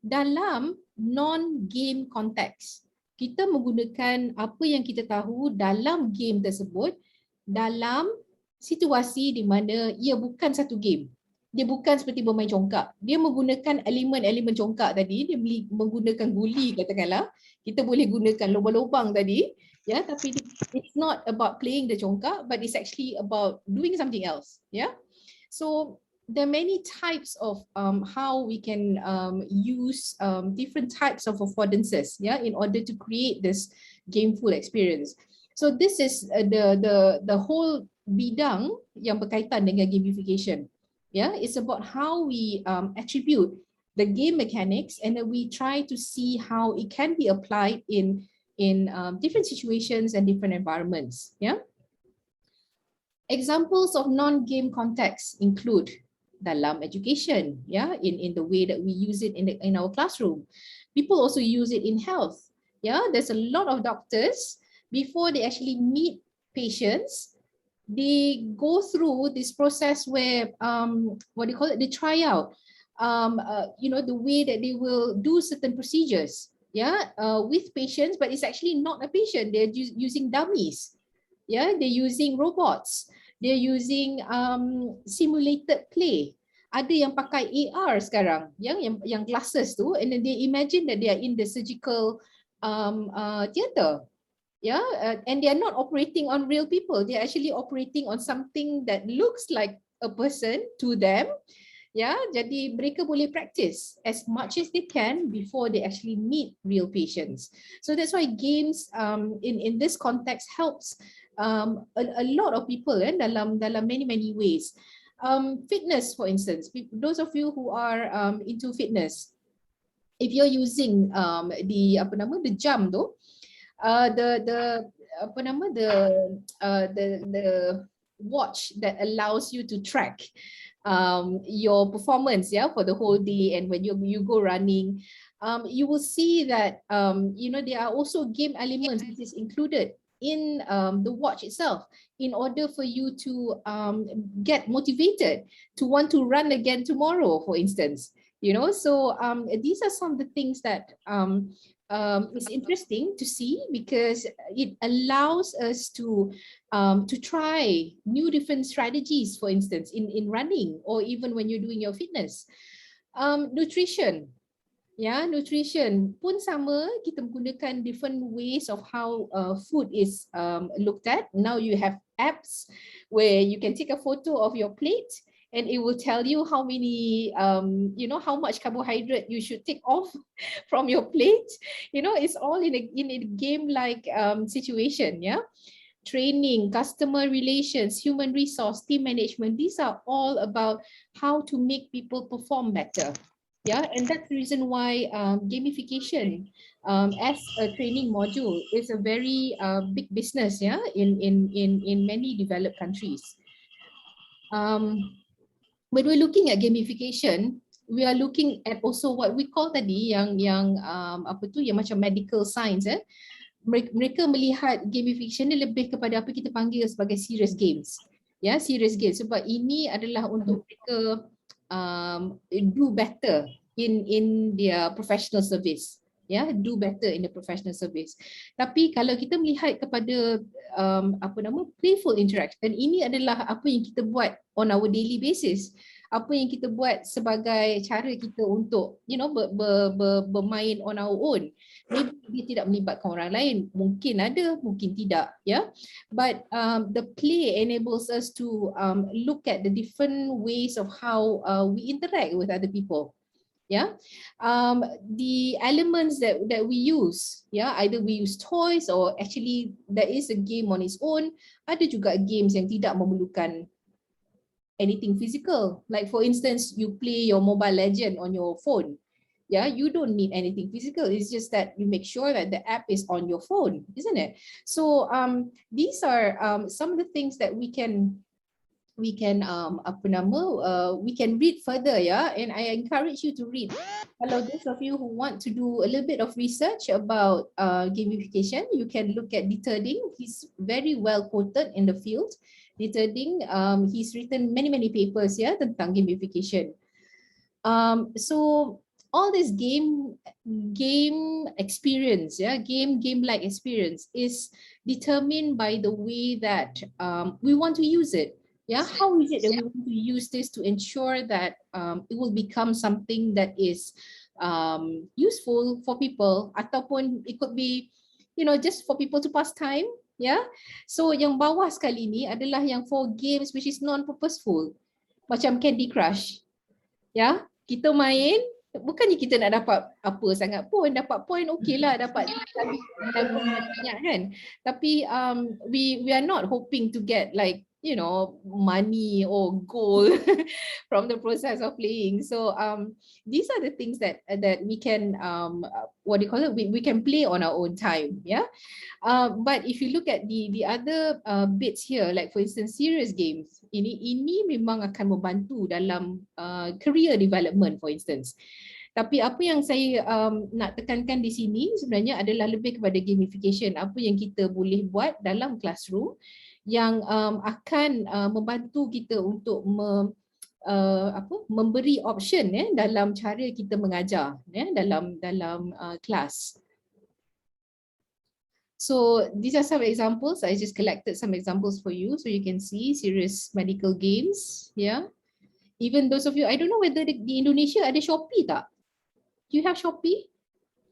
dalam non-game context. kita menggunakan apa yang kita tahu dalam game tersebut dalam situasi di mana ia bukan satu game. Dia bukan seperti bermain congkak. Dia menggunakan elemen-elemen congkak tadi, dia menggunakan guli katakanlah. Kita boleh gunakan lubang-lubang tadi, ya, tapi it's not about playing the congkak, but it's actually about doing something else, ya. So there are many types of how we can use different types of affordances, yeah, in order to create this gameful experience. So this is the whole bidang yang berkaitan dengan gamification. Yeah, it's about how we attribute the game mechanics, and then we try to see how it can be applied in different situations and different environments. Yeah. Examples of non-game contexts include dalam education, yeah, in the way that we use it in our classroom. People also use it in health. Yeah, there's a lot of doctors, before they actually meet patients, they go through this process where what do you call it? They try out the way that they will do certain procedures, yeah, with patients, but it's actually not a patient. They're using dummies. Yeah, they're using robots, they're using simulated play. Ada yang pakai AR sekarang, yang glasses tu, and then they imagine that they are in the surgical theater. Yeah, and they are not operating on real people. They're actually operating on something that looks like a person to them. Yeah, jadi mereka boleh practice as much as they can before they actually meet real patients. So that's why games in this context helps a lot of people dalam many ways. Fitness, for instance, those of you who are into fitness, if you're using the jump tu, the watch that allows you to track your performance, yeah, for the whole day, and when you go running, you will see that there are also game elements which is included in the watch itself, in order for you to get motivated to want to run again tomorrow, for instance. So these are some of the things that is interesting to see, because it allows us to try new different strategies, for instance, in running, or even when you're doing your fitness. Nutrition. Ya, nutrition pun sama, kita menggunakan different ways of how food is looked at. Now you have apps where you can take a photo of your plate, and it will tell you how many, how much carbohydrate you should take off from your plate. It's all in a game-like situation, yeah. Training, customer relations, human resource, team management, these are all about how to make people perform better. Yeah, and that's the reason why gamification as a training module is a very big business, yeah, in many developed countries. When we're looking at gamification, we are looking at also what we call tadi yang macam medical science. Mereka melihat gamification ni lebih kepada apa kita panggil sebagai serious games. Ya, serious games, sebab ini adalah untuk mereka do better in their professional service. Do better in the professional service. Tapi kalau kita melihat kepada playful interaction, ini adalah apa yang kita buat on our daily basis. Apa yang kita buat sebagai cara kita untuk bermain on our own. Maybe dia tidak melibatkan orang lain, mungkin ada, mungkin tidak, ya. But the play enables us to look at the different ways of how we interact with other people. Yeah, the elements that we use, either we use toys or actually there is a game on its own. Ada juga games yang tidak memerlukan anything physical. Like for instance, you play your Mobile Legend on your phone. Yeah, you don't need anything physical. It's just that you make sure that the app is on your phone, isn't it? So these are some of the things that we can read further, yeah, and I encourage you to read. Hello, those of you who want to do a little bit of research about gamification, you can look at Dieter Ding. He's very well quoted in the field. Dieter Ding, he's written many papers, yeah, tentang gamification. So all this game experience, game-like experience is determined by the way that we want to use it. How is it that we want to use this to ensure that it will become something that is useful for people, ataupun it could be, just for people to pass time. So yang bawah sekali ni adalah yang for games which is non-purposeful, macam Candy Crush. Kita main, bukannya kita nak dapat apa sangat pun, dapat point okey lah, dapat banyak kan, tapi we are not hoping to get like money or gold from the process of playing. So these are the things that we can we can play on our own time. But if you look at the other bits here, like for instance serious games, ini memang akan membantu dalam career development for instance. Tapi apa yang saya nak tekankan di sini sebenarnya adalah lebih kepada gamification, apa yang kita boleh buat dalam classroom yang akan membantu kita untuk memberi option dalam cara kita mengajar dalam kelas. So these are some examples. I just collected some examples for you so you can see serious medical games. Even those of you, I don't know whether di Indonesia ada Shopee tak? Do you have Shopee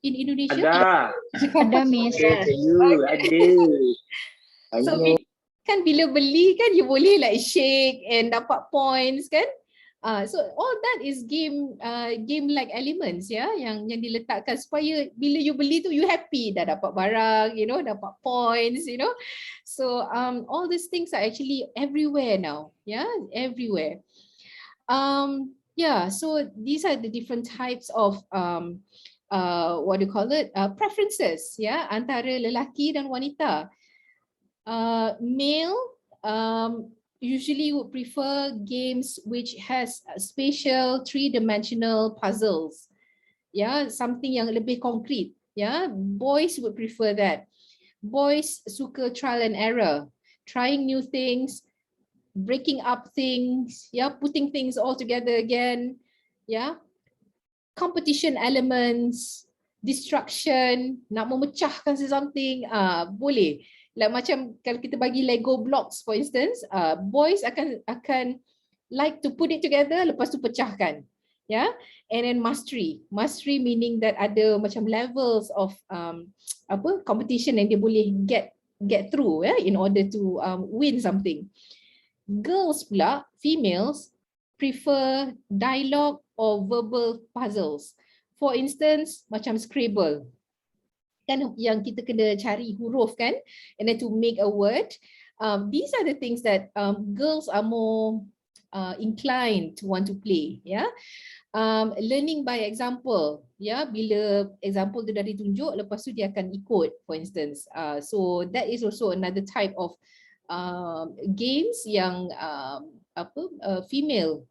in Indonesia? Ada Miss. So kan bila beli kan you boleh like shake and dapat points kan? So all that is game-like elements yang diletakkan supaya bila you beli tu you happy, dah dapat barang, dapat points, So all these things are actually everywhere now, everywhere. So these are the different types of preferences antara lelaki dan wanita. Male usually would prefer games which has spatial three-dimensional puzzles, something yang lebih konkret. Boys would prefer that. Boys suka trial and error, trying new things, breaking up things, putting things all together again, competition elements, destruction, nak memecahkan something, boleh. Like macam kalau kita bagi Lego blocks for instance, boys akan like to put it together lepas tu pecahkan. And then mastery meaning that ada macam levels of competition yang dia boleh get through in order to win something. Girls pula, females, prefer dialogue or verbal puzzles. For instance, macam Scrabble. Kan yang kita kena cari huruf kan, and then to make a word. These are the things that girls are more inclined to want to play. Learning by example. Bila example tu dah ditunjuk, lepas tu dia akan ikut, for instance. So that is also another type of games yang female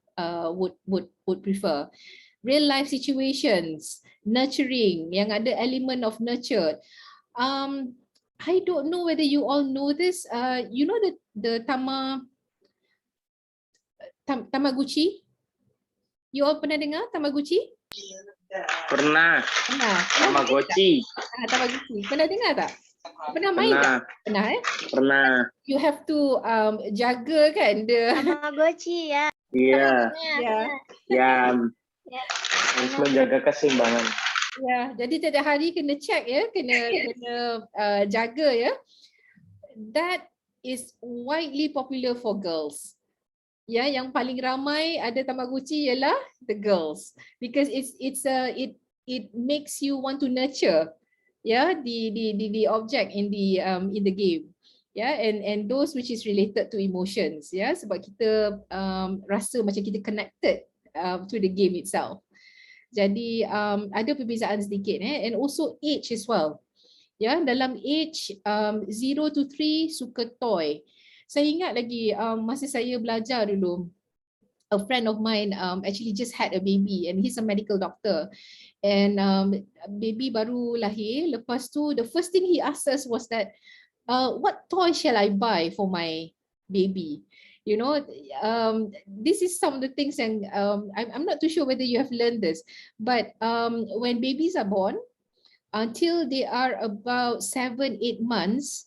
would prefer. Real life situations, nurturing, yang ada element of nurture. I don't know whether you all know this. You know the Tamagotchi? You all pernah dengar Tamagotchi? Pernah. Tamagotchi. Tamagotchi. Pernah dengar tak? Pernah main tak? Pernah Pernah. You have to jaga kan the Tamagotchi Iya. Harus menjaga keseimbangan. Jadi tiap hari kena check kena jaga That is widely popular for girls. Yang paling ramai ada Tamagotchi ialah the girls, because it makes you want to nurture the object in the game. And those which is related to emotions, sebab kita rasa macam kita connected to the game itself. Jadi ada perbezaan sedikit and also age as well. Dalam age 0 to 3 suka toy. Saya ingat lagi masa saya belajar dulu, a friend of mine actually just had a baby and he's a medical doctor. And baby baru lahir, lepas tu the first thing he asked us was that what toy shall I buy for my baby? You know, this is some of the things, and I'm not too sure whether you have learned this, but when babies are born, until they are about 7-8 months,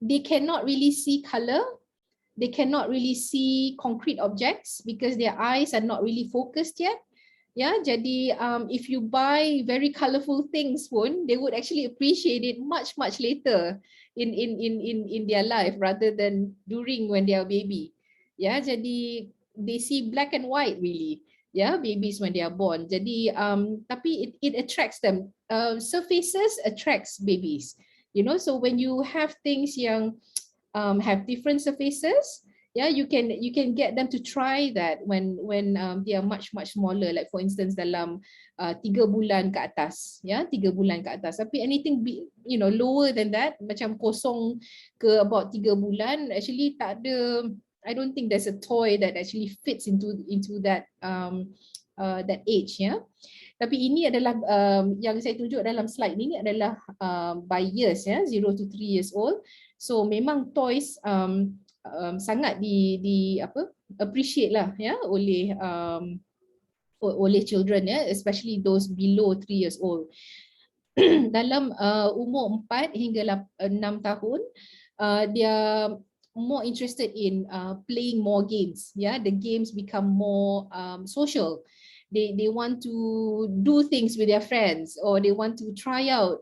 they cannot really see color. They cannot really see concrete objects because their eyes are not really focused yet. Yeah, jadi if you buy very colorful things pun, they would actually appreciate it much later in their life rather than during when they are baby. Yeah, jadi they see black and white really. Yeah, babies when they are born. Jadi tapi it attracts them. Surfaces attracts babies. You know, so when you have things yang have different surfaces, yeah, you can get them to try that when they are much smaller, like for instance dalam 3 bulan ke atas, yeah, 3 bulan ke atas. Tapi anything you know lower than that, macam kosong ke about 3 bulan, actually tak ada, I don't think there's a toy that actually fits into that that age, yeah. Tapi ini adalah yang saya tunjuk dalam slide ini adalah by years, ya, 0 to 3 years old. So memang toys sangat di appreciate lah, ya, oleh children, ya, especially those below 3 years old. Dalam umur 4 hingga 6 tahun, dia more interested in playing more games. Yeah, the games become more social. They want to do things with their friends, or they want to try out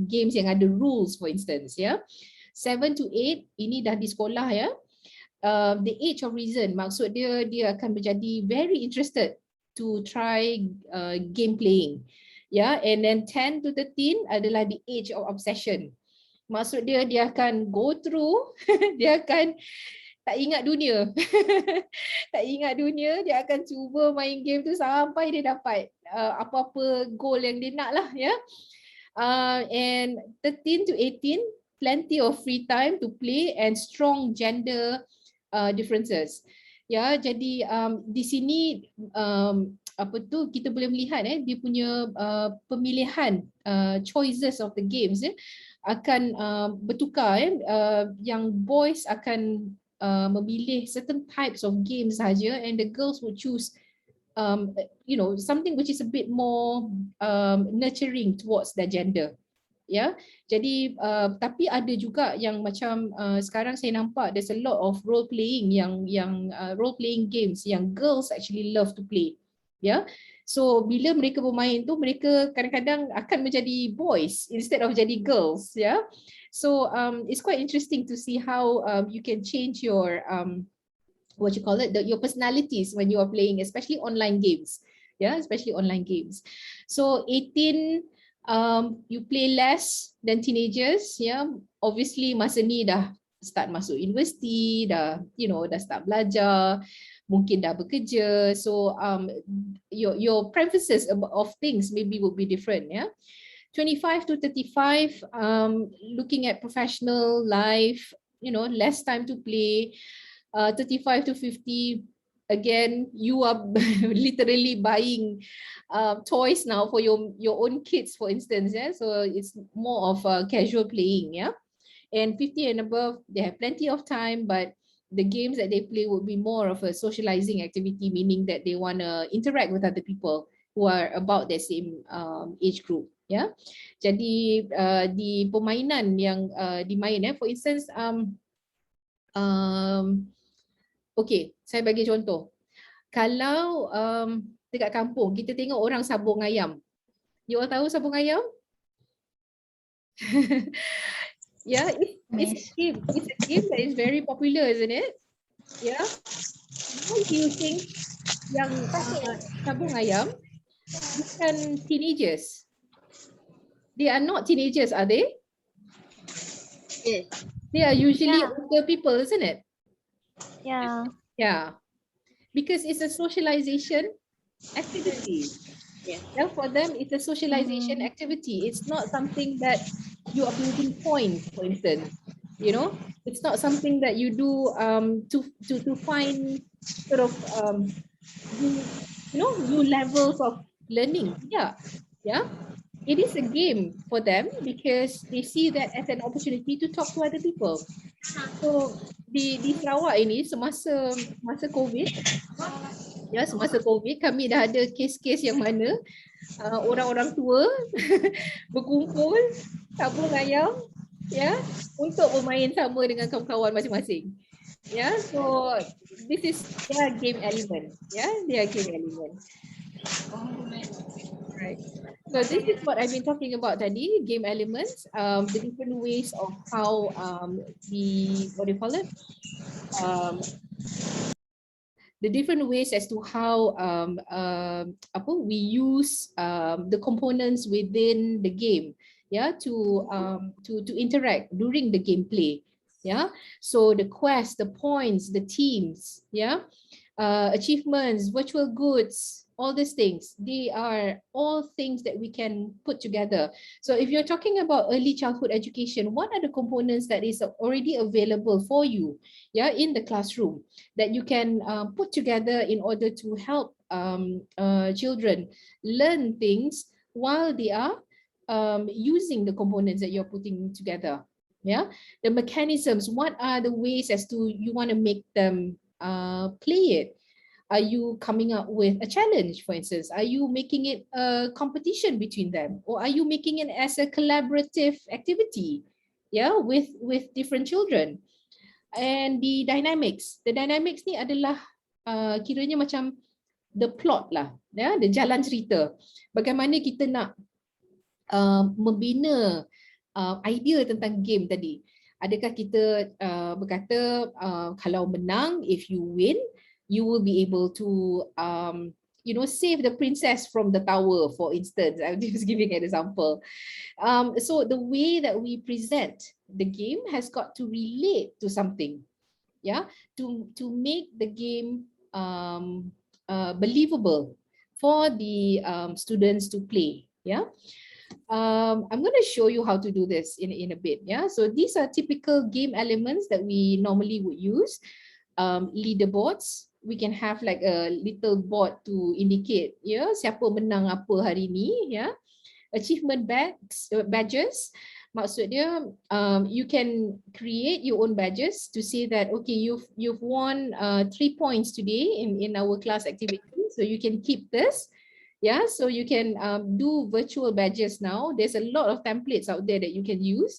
games yang ada rules, for instance. Yeah, 7 to 8 ini dah di sekolah, ya. The age of reason, maksud dia akan menjadi very interested to try game playing. Yeah, and then 10 to 13 adalah the age of obsession. Maksud dia akan go through, dia akan tak ingat dunia. Tak ingat dunia, dia akan cuba main game tu sampai dia dapat apa-apa goal yang dia nak lah, ya. And 13 to 18, plenty of free time to play and strong gender differences. Ya, jadi di sini kita boleh melihat dia punya pemilihan choices of the games akan bertukar. Yang boys akan memilih certain types of games saja, and the girls will choose you know, something which is a bit more nurturing towards their gender. Ya, jadi tapi ada juga yang macam sekarang saya nampak there's a lot of role playing yang role playing games yang girls actually love to play. Ya, so bila mereka bermain tu, mereka kadang-kadang akan menjadi boys instead of jadi girls. Ya, so it's quite interesting to see how you can change your what you call it, your personalities when you are playing, especially online games. Yeah, especially online games. So 18, you play less than teenagers. Yeah, obviously masa ni dah start masuk university, dah dah start belajar, mungkin dah bekerja. So your preferences of things maybe would be different. Yeah, 25 to 35, looking at professional life, less time to play. 35 to 50, again, you are literally buying toys now for your own kids, for instance. Yeah, so it's more of casual playing. Yeah, and 50 and above, they have plenty of time, but the games that they play would be more of a socializing activity, meaning that they want to interact with other people who are about their same age group. Yeah, jadi di permainan yang dimain, for instance, okay, saya bagi contoh. Kalau dekat kampung kita tengok orang sabung ayam. You all tahu sabung ayam? Yeah, it's a game that is very popular, isn't it? Yeah. How do you think yang sabung ayam bukan teenagers? They are not teenagers, are they? Yes. They are usually older people, isn't it? Yeah. Yeah. Because it's a socialization activity. Yeah, for them, it's a socialization activity. It's not something that you are building points, for instance. It's not something that you do to find sort of new levels of learning. Yeah. it is a game for them because they see that as an opportunity to talk to other people. So di Sarawak ini semasa COVID, ya semasa COVID kami dah ada kes-kes yang mana orang-orang tua berkumpul tabung ayam ya untuk bermain sama dengan kawan-kawan masing-masing. Ya, so this is their game element. Ya, their game element. Right. So this is what I've been talking about tadi, game elements, the different ways of how what do you call it? The different ways as to how we use the components within the game, yeah, to interact during the gameplay, yeah. So the quest, the points, the teams, yeah, achievements, virtual goods, all these things, they are all things that we can put together. So if you're talking about early childhood education, what are the components that is already available for you, yeah, in the classroom that you can put together in order to help children learn things while they are using the components that you're putting together. Yeah, the mechanisms, what are the ways as to you want to make them play it? Are you coming up with a challenge, for instance? Are you making it a competition between them? Or are you making it as a collaborative activity, yeah, with different children? And the dynamics ni adalah kiranya macam the plot lah, ya, the jalan cerita. Bagaimana kita nak membina idea tentang game tadi. Adakah kita berkata kalau menang, if you win, you will be able to save the princess from the tower, for instance. I'm just giving an example. So the way that we present the game has got to relate to something, yeah, to make the game believable for the students to play, yeah. I'm going to show you how to do this in a bit, yeah. So these are typical game elements that we normally would use. Leaderboards, we can have like a little board to indicate, yeah, siapa menang apa hari ni, yeah. Achievement badges, maksudnya you can create your own badges to say that okay, you've won 3 points today in our class activity, so you can keep this. Yeah, so you can do virtual badges now. There's a lot of templates out there that you can use.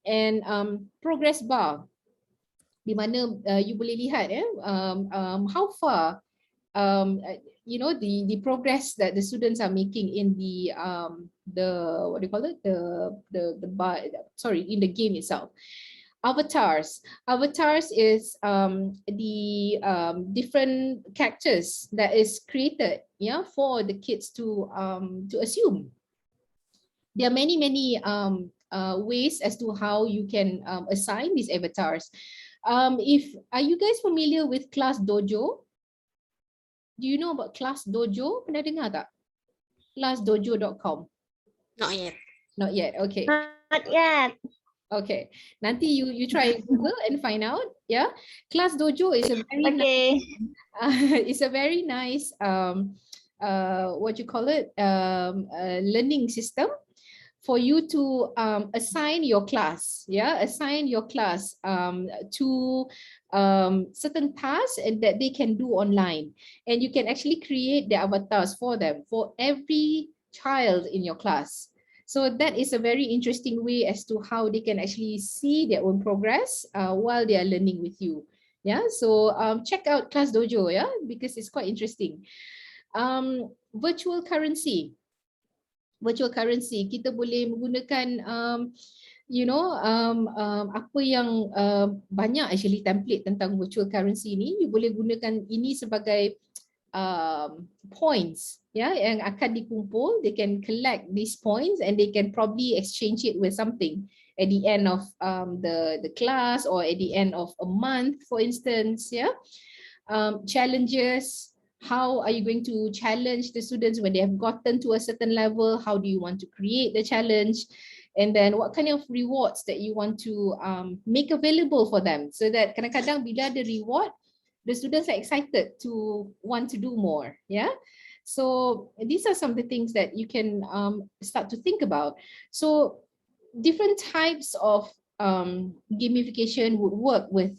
And progress bar, di mana you boleh lihat how far the progress that the students are making in the what do you call it, the bar, sorry, in the game itself. Avatars is the different characters that is created, yeah, for the kids to assume. There are many ways as to how you can assign these avatars. Are you guys familiar with Class Dojo? Do you know about Class Dojo? Pernah dengar tak? Classdojo.com. Not yet. Not yet. Okay. Not yet. Okay. Nanti you try Google and find out. Yeah. Class Dojo is a very Okay. it's a very nice what you call it, learning system for you to assign your class, yeah, assign your class to certain tasks and that they can do online, and you can actually create the avatars for them for every child in your class. So that is a very interesting way as to how they can actually see their own progress while they are learning with you. Yeah, so check out Class Dojo, yeah, because it's quite interesting. Virtual currency, kita boleh menggunakan apa yang banyak actually template tentang virtual currency ni. You boleh gunakan ini sebagai points, ya, yang akan dikumpul. They can collect these points and they can probably exchange it with something at the end of the class or at the end of a month, for instance, yeah. Challenges. How are you going to challenge the students when they have gotten to a certain level? How do you want to create the challenge? And then what kind of rewards that you want to make available for them, so that kadang-kadang bila ada reward, the students are excited to want to do more. Yeah. So these are some of the things that you can start to think about. So different types of gamification would work with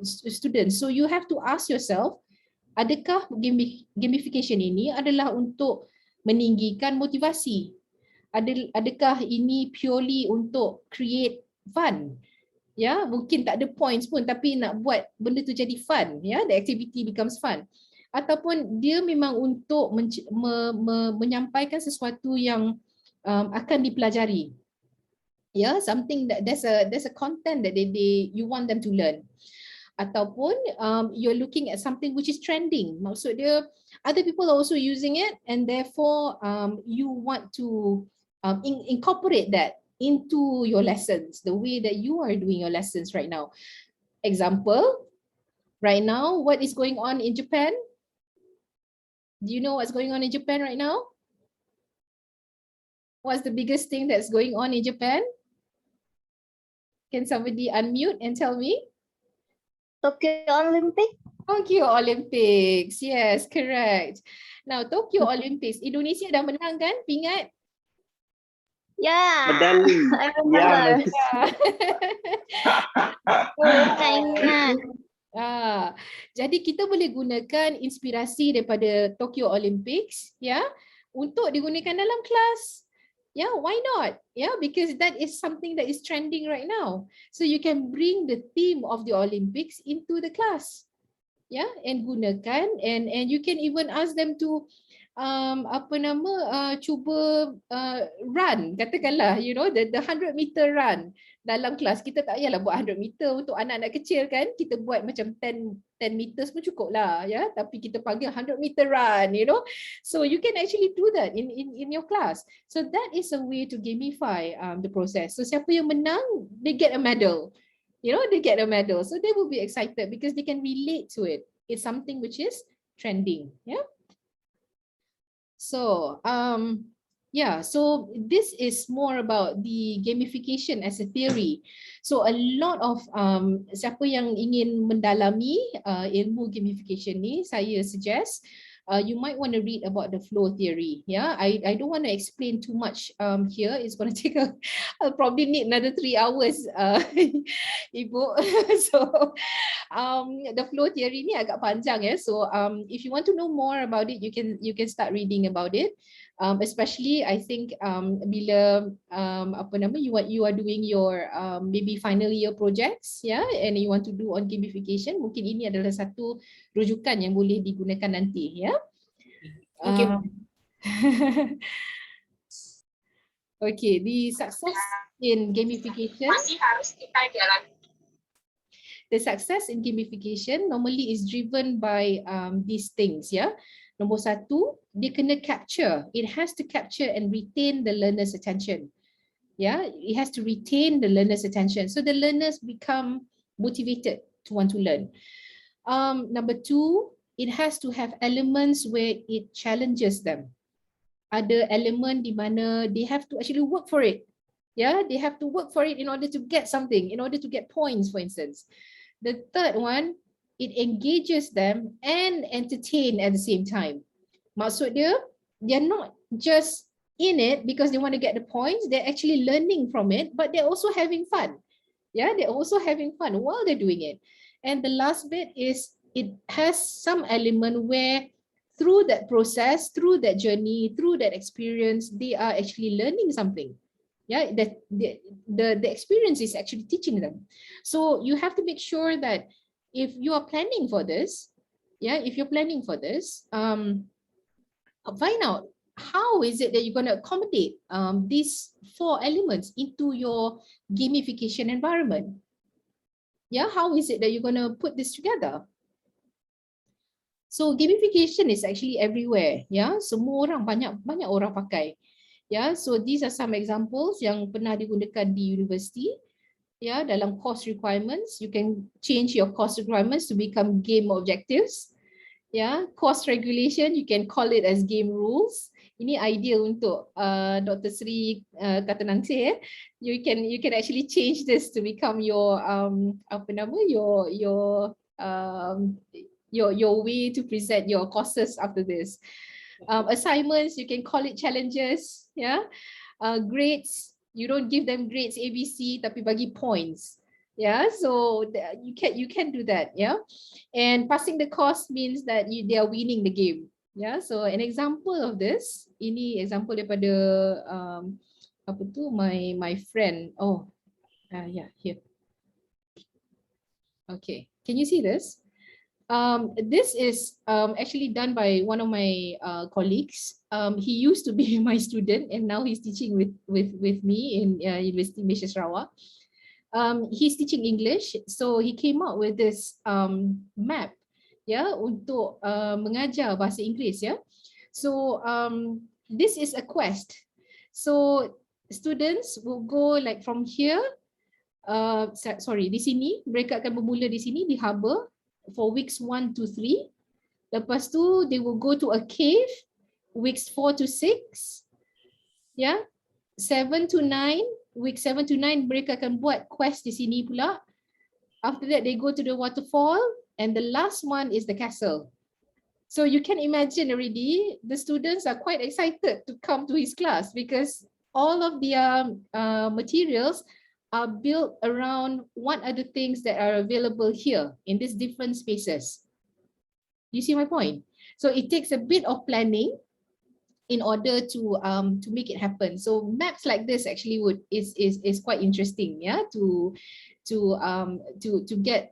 students. So you have to ask yourself, adakah gamification ini adalah untuk meninggikan motivasi? Adakah ini purely untuk create fun? Ya, mungkin tak ada points pun tapi nak buat benda tu jadi fun, ya, the activity becomes fun. Ataupun dia memang untuk menyampaikan sesuatu yang akan dipelajari. Ya, something that there's a content that you want them to learn. Ataupun you're looking at something which is trending. Maksud dia other people are also using it and therefore you want to incorporate that into your lessons, the way that you are doing your lessons right now. Example, right now, what is going on in Japan? Do you know what's going on in Japan right now? What's the biggest thing that's going on in Japan? Can somebody unmute and tell me? Tokyo Olympic. Tokyo Olympics, yes, correct. Now, Tokyo Olympics, Indonesia dah menang kan, Pingat? Yeah. Medali. I Ya, remember. Yeah. Ingat. Jadi kita boleh gunakan inspirasi daripada Tokyo Olympics, ya, untuk digunakan dalam kelas. Yeah, why not? Yeah, because that is something that is trending right now. So you can bring the theme of the Olympics into the class. Yeah, and gunakan and you can even ask them to cuba run, katakanlah, you know, the 100-meter run dalam kelas. Kita tak payahlah buat 100 meter untuk anak-anak kecil kan, kita buat macam 10 meters pun cukup lah, ya, tapi kita panggil 100-meter run, you know. So you can actually do that in your class. So that is a way to gamify the process. So siapa yang menang, they get a medal, you know, they get a medal. So they will be excited because they can relate to it. It's something which is trending, yeah. So yeah, so this is more about the gamification as a theory. So a lot of siapa yang ingin mendalami ilmu gamification ni, saya suggest you might want to read about the flow theory. Yeah, I don't want to explain too much here. It's going to take I'll probably need another 3 hours, Ibu. So the flow theory ni agak panjang, ya. So if you want to know more about it, you can start reading about it. Especially I think bila you are doing your maybe final year projects, yeah, and you want to do on gamification, mungkin ini adalah satu rujukan yang boleh digunakan nanti, ya. Thank you. Okay, the success in gamification. Masih harus kita jalan. The success in gamification normally is driven by these things, ya. Nombor satu, dia kena capture. It has to capture and retain the learner's attention. Yeah, it has to retain the learner's attention. So the learners become motivated to want to learn. Number two, it has to have elements where it challenges them. Ada elemen di mana they have to actually work for it. Yeah, they have to work for it in order to get something, in order to get points, for instance. The third one, it engages them and entertain at the same time. Maksud dia, they're not just in it because they want to get the points, they're actually learning from it, but they're also having fun. Yeah, they're also having fun while they're doing it. And the last bit is it has some element where through that process, through that journey, through that experience, they are actually learning something. Yeah, that the experience is actually teaching them. So you have to make sure that if you are planning for this, yeah, if you're planning for this, find out how is it that you're going to accommodate these 4 elements into your gamification environment. Yeah, how is it that you're going to put this together? So gamification is actually everywhere. Yeah, semua orang, banyak orang pakai. Yeah, so these are some examples yang pernah digunakan di university. Yeah, dalam course requirements, you can change your course requirements to become game objectives. Yeah, course regulation, you can call it as game rules. Ini idea untuk Dr. Sri kata Nangsi, you can actually change this to become your your way to present your courses after this. Assignments, you can call it challenges. Yeah. Grades, you don't give them grades ABC tapi bagi points. Yeah, so you can do that. Yeah, and passing the course means that they are winning the game. Yeah, so an example of this, ini example daripada apa tu, my friend. Oh, yeah, here. Okay, can you see this? This is actually done by one of my colleagues. He used to be my student and now he's teaching with me in University Muhammadiyah Sarawak. He's teaching English, so he came up with this map, ya, untuk mengajar bahasa Inggeris, ya. So this is a quest. So students will go like from here. Di sini mereka akan bermula di sini di Harbour for weeks 1 to 3. Lepas tu they will go to a cave weeks 4 to 6. Ya. 7 to 9, week 7 to 9 mereka akan buat quest di sini pula. After that they go to the waterfall and the last one is the castle. So you can imagine already the students are quite excited to come to his class because all of their materials are built around what are the things that are available here in these different spaces. You see my point? So it takes a bit of planning in order to make it happen. So maps like this actually is quite interesting, yeah, to get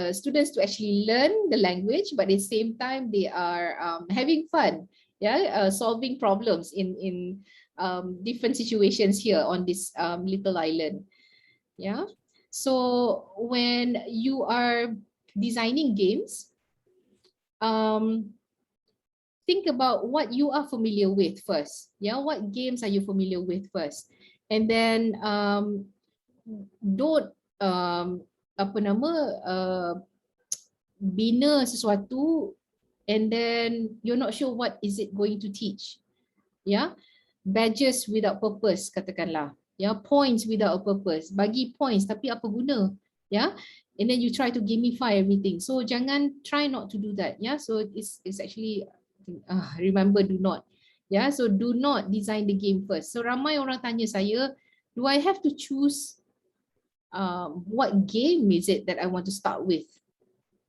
students to actually learn the language, but at the same time they are having fun, yeah, solving problems in different situations here on this little island. Yeah, so when you are designing games, think about what you are familiar with first. Yeah, what games are you familiar with first, and then don't bina sesuatu and then you're not sure what is it going to teach. Yeah, badges without purpose katakanlah. Yeah, points without a purpose. Bagi points tapi apa guna? Yeah, and then you try to gamify everything. So jangan, try not to do that. Yeah, so it's actually remember, do not. Yeah, so do not design the game first. So ramai orang tanya saya, do I have to choose what game is it that I want to start with?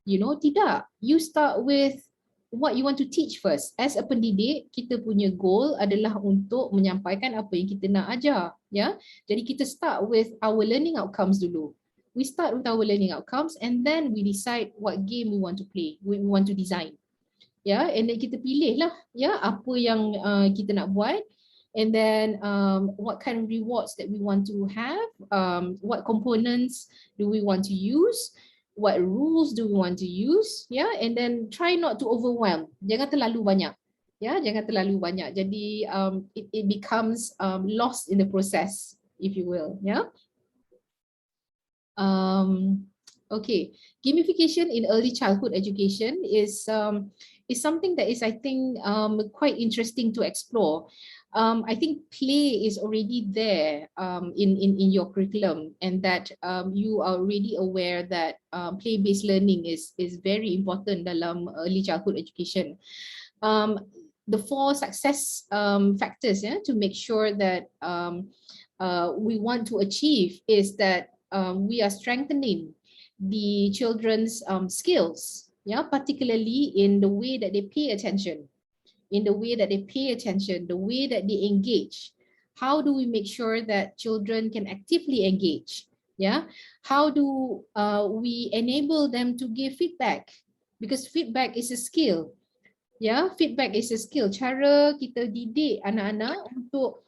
You know, tidak. You start with what you want to teach first. As a pendidik, kita punya goal adalah untuk menyampaikan apa yang kita nak ajar. Ya, jadi kita start with our learning outcomes dulu. We start with our learning outcomes and then we decide what game we want to play, we want to design. Ya, and then kita pilih lah, ya, apa yang kita nak buat. And then what kind of rewards that we want to have, what components do we want to use, what rules do we want to use, yeah, and then try not to overwhelm. Jangan terlalu banyak, yeah, jangan terlalu banyak. Jadi it becomes lost in the process, if you will, yeah. Okay, gamification in early childhood education is something that is, I think, quite interesting to explore. I think play is already there in your curriculum, and that you are already aware that play-based learning is very important dalam early childhood education. The 4 success factors, yeah, to make sure that we want to achieve is that we are strengthening the children's skills, yeah, particularly in the way that they pay attention. In the way that they pay attention, the way that they engage. How do we make sure that children can actively engage? Yeah. How do we enable them to give feedback? Because feedback is a skill. Yeah, feedback is a skill. Cara kita didik anak-anak untuk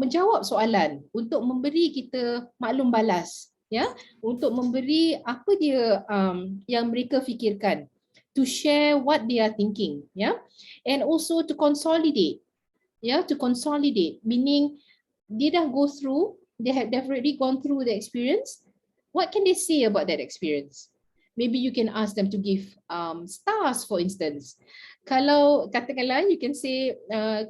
menjawab soalan, untuk memberi kita maklum balas. Ya, untuk memberi apa dia yang mereka fikirkan. To share what they are thinking, yeah, and also to consolidate, yeah, to consolidate, meaning they dah go through, they've already gone through the experience. What can they say about that experience? Maybe you can ask them to give stars, for instance. Kalau katakanlah, you can say,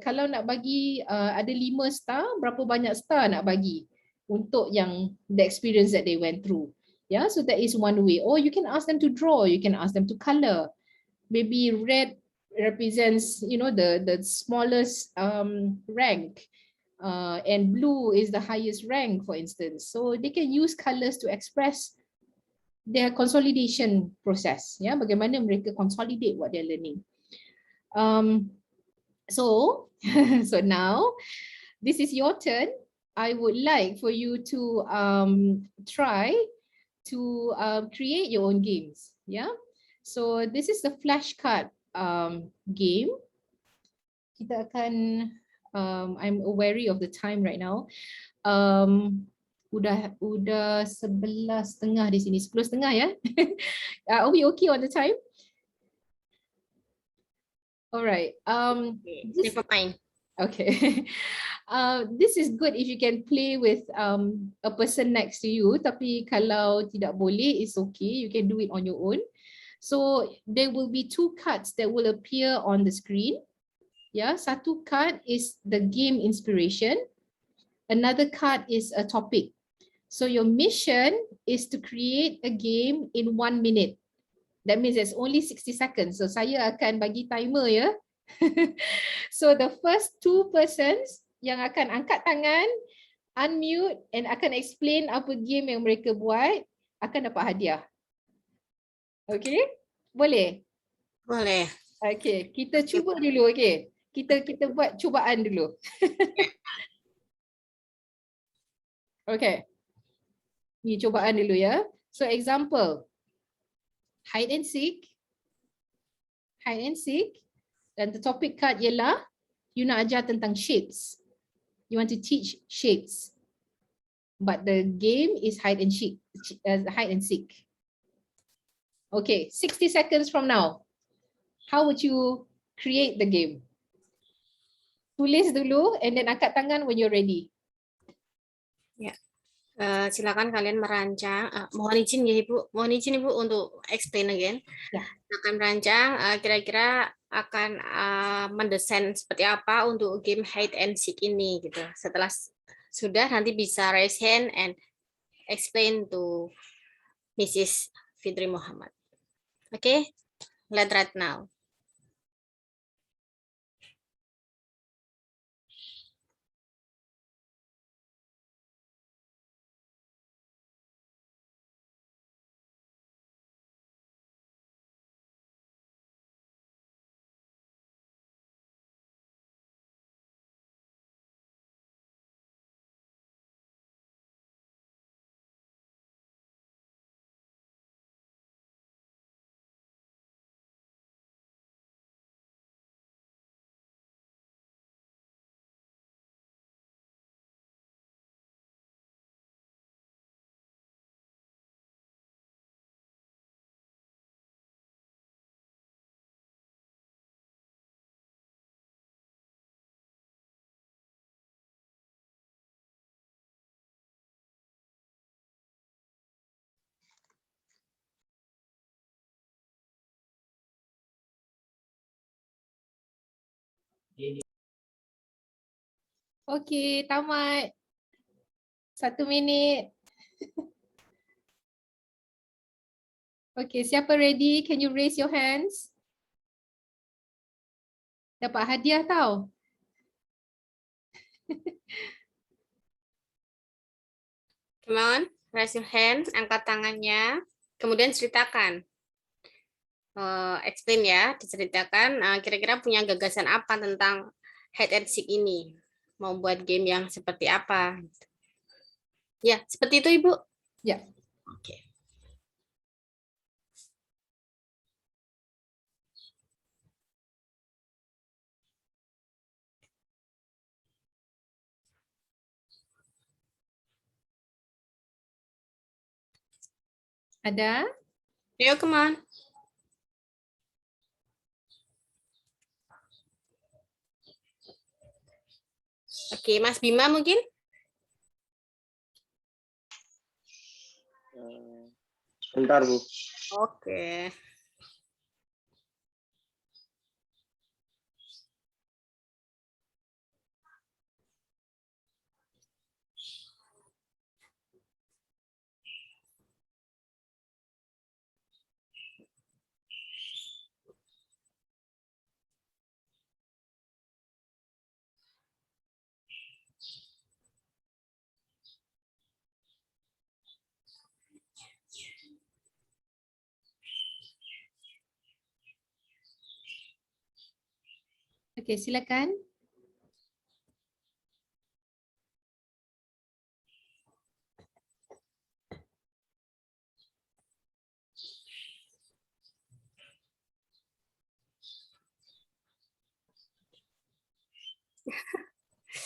kalau nak bagi ada 5 star, berapa banyak star nak bagi untuk yang the experience that they went through. Yeah, so that is one way. Or you can ask them to draw, you can ask them to color. maybe red represents, you know, the smallest rank, and blue is the highest rank, for instance. So they can use colors to express their consolidation process. Yeah, bagaimana mereka consolidate what they're learning. So so now this is your turn. I would like for you to try to create your own games. Yeah, so this is the flashcard game. Kita akan I'm wary of the time right now. Udah 11:30 di sini, 10:30 ya. Are we okay on the time? All right. Never mind. Okay. This is good if you can play with a person next to you. Tapi kalau tidak boleh, it's okay. You can do it on your own. So there will be 2 cards that will appear on the screen. Yeah, satu card is the game inspiration. Another card is a topic. So your mission is to create a game in 1 minute. That means there's only 60 seconds. So saya akan bagi timer ya. So the first 2 persons yang akan angkat tangan, unmute and akan explain apa game yang mereka buat akan dapat hadiah. Okay? Boleh? Boleh. Okay, kita cuba dulu. Okay. Kita buat cubaan dulu. Okay. Ni cubaan dulu ya. So example, hide and seek. Hide and seek. Dan the topic card ialah you nak ajar tentang shapes. You want to teach shapes. But the game is hide and seek. Hide and seek. Okay, 60 seconds from now. How would you create the game? Tulis dulu and then angkat tangan when you're ready. Ya. Silakan kalian merancang. Mohon izin ya Ibu. Mohon izin Ibu untuk explain again. Ya. Akan merancang kira-kira akan mendesain seperti apa untuk game hide and seek ini gitu. Setelah sudah nanti bisa raise hand and explain to Mrs. Fitri Muhammad. Okay, let's right now. Okay, tamat. 1 minit. Okay, siapa ready? Can you raise your hands? Dapat hadiah tau. Come on, raise your hand, angkat tangannya, kemudian ceritakan. Explain ya, diceritakan kira-kira punya gagasan apa tentang hide and seek ini. Mau buat game yang seperti apa. Ya, seperti itu Ibu. Ya. Oke. Ada? Ayo, come on. Oke, Mas Bima mungkin? Sebentar, Bu. Oke. Okey, silakan.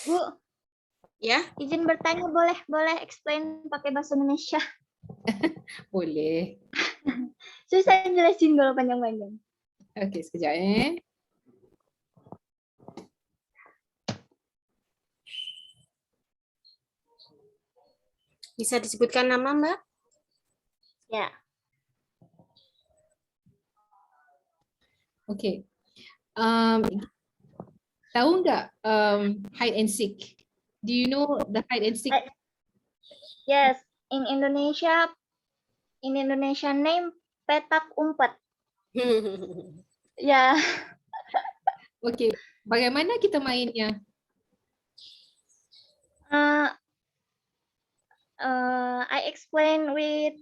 Bu, Ya, izin bertanya boleh explain pakai bahasa Indonesia. Boleh. Susah jelasin kalau panjang-panjang. Okey, sekejap. bisa disebutkan nama Mbak? Ya. Okey. Tahu nggak hide and seek? Do you know the hide and seek? Yes, in Indonesia name petak umpet. Ya. Okey, bagaimana kita mainnya? I explain with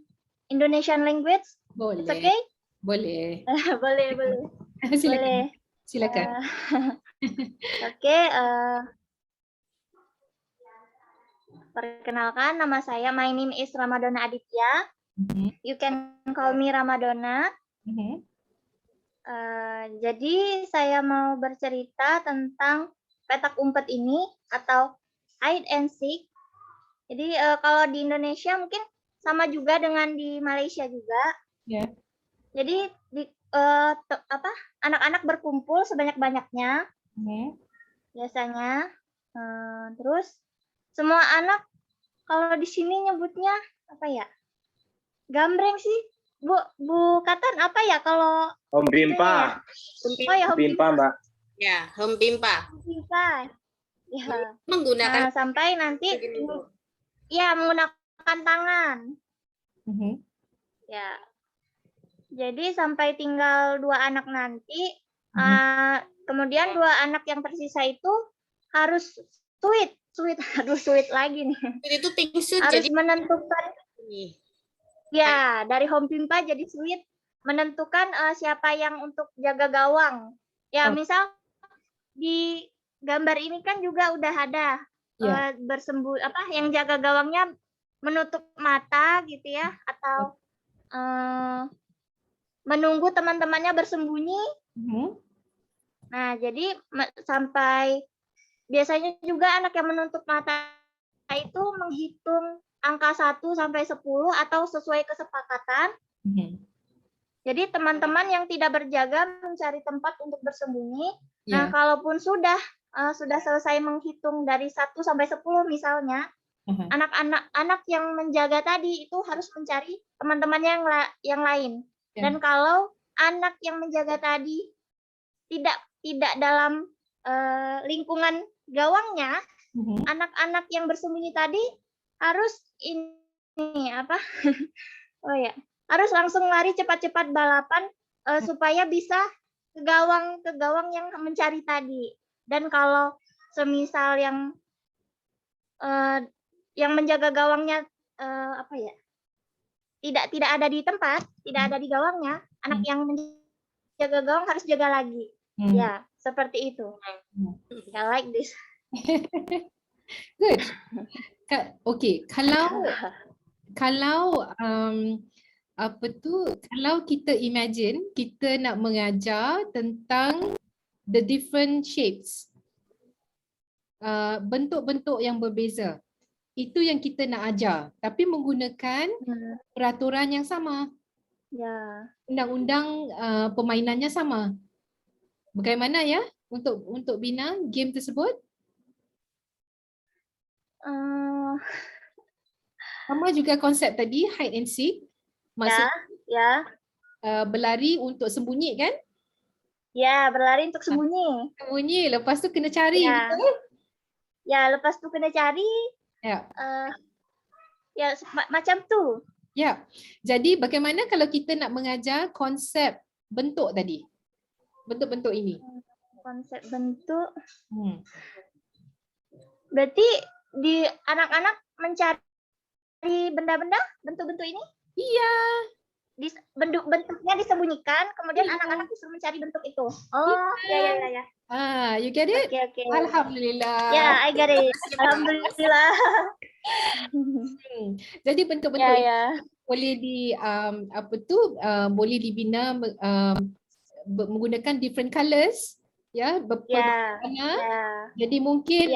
Indonesian language. It's Boleh. okay? Boleh. boleh. Silakan. Boleh. Silakan. Oke, perkenalkan nama saya, my name is Ramadona Aditya. You can call me Ramadona. Jadi saya mau bercerita tentang petak umpet ini atau hide and seek. Jadi kalau di Indonesia mungkin sama juga dengan di Malaysia juga. Ya. Jadi anak-anak berkumpul sebanyak-banyaknya biasanya. Terus semua anak kalau di sini nyebutnya apa ya? Gambreng sih. Bu Katan apa ya kalau Hompimpa. Oh ya, Hompimpa, Mbak. Ya, Hompimpa. Hompimpa. Ya. Menggunakan Sampai nanti ya menggunakan tangan. Ya. Jadi sampai tinggal 2 anak nanti, kemudian 2 anak yang tersisa itu harus sweet, aduh sweet lagi nih. itu pingsuit Harus jadi menentukan, ya dari Hompimpa jadi sweet, menentukan siapa yang untuk jaga gawang. Ya misal di gambar ini kan juga udah ada yang jaga gawangnya menutup mata gitu ya, atau menunggu teman-temannya bersembunyi. Nah, jadi sampai biasanya juga anak yang menutup mata itu menghitung angka 1 sampai 10 atau sesuai kesepakatan. Jadi teman-teman yang tidak berjaga mencari tempat untuk bersembunyi. Nah, kalaupun sudah selesai menghitung dari 1 sampai 10 misalnya, anak yang menjaga tadi itu harus mencari teman-temannya yang lain. Dan kalau anak yang menjaga tadi tidak dalam lingkungan gawangnya, anak-anak yang bersembunyi tadi harus harus langsung lari cepat-cepat balapan supaya bisa ke gawang yang mencari tadi. Dan kalau semisal yang menjaga gawangnya tidak ada di tempat, tidak ada di gawangnya, anak yang menjaga gawang harus jaga lagi. Ya, seperti itu. I like this. Good. Okay, kalau kalau kita imagine kita nak mengajar tentang the different shapes, bentuk-bentuk yang berbeza, itu yang kita nak ajar, tapi menggunakan peraturan yang sama. Ya. Undang-undang permainannya sama. Bagaimana ya untuk bina game tersebut? Sama juga konsep tadi, hide and seek. Maksudnya berlari untuk sembunyi kan? Ya, berlari untuk sembunyi. Sembunyi, lepas tu kena cari. Ya, betul? Ya lepas tu kena cari. Ya. Macam tu. Ya. Jadi bagaimana kalau kita nak mengajar konsep bentuk tadi? Bentuk-bentuk ini. Konsep bentuk. Berarti di anak-anak mencari benda-benda, bentuk-bentuk ini? Iya. bentuknya disembunyikan, kemudian anak-anak disuruh mencari bentuk itu. Oh, ya. You get it? Oke. Alhamdulillah. Ya, I get it. Alhamdulillah. Jadi bentuk-bentuk Ya. boleh boleh dibina menggunakan different colours, ya, berwarna. Jadi mungkin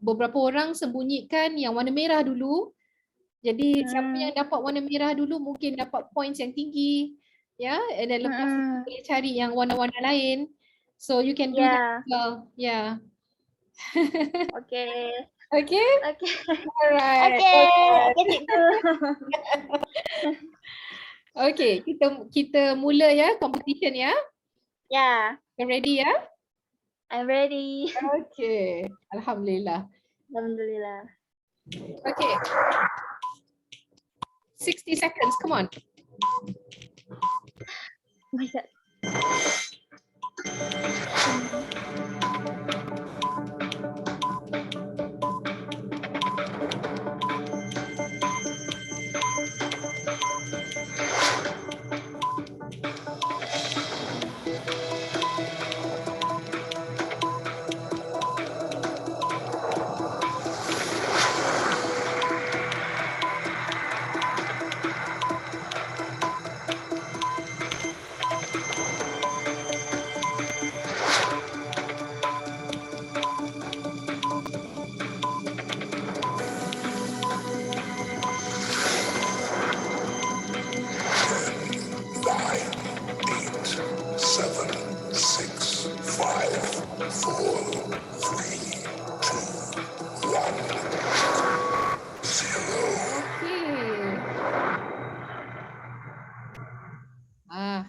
beberapa orang sembunyikan yang warna merah dulu. Jadi siapa yang dapat warna merah dulu mungkin dapat points yang tinggi, ya. Dan lepas itu boleh cari yang warna-warna lain. So you can do that as well. Yeah. Okay. Alright. Okay, kita mula ya competition ya. Ya. You ready ya? I'm ready. Okay. Alhamdulillah. Okay. 60 seconds, come on. Oh my God.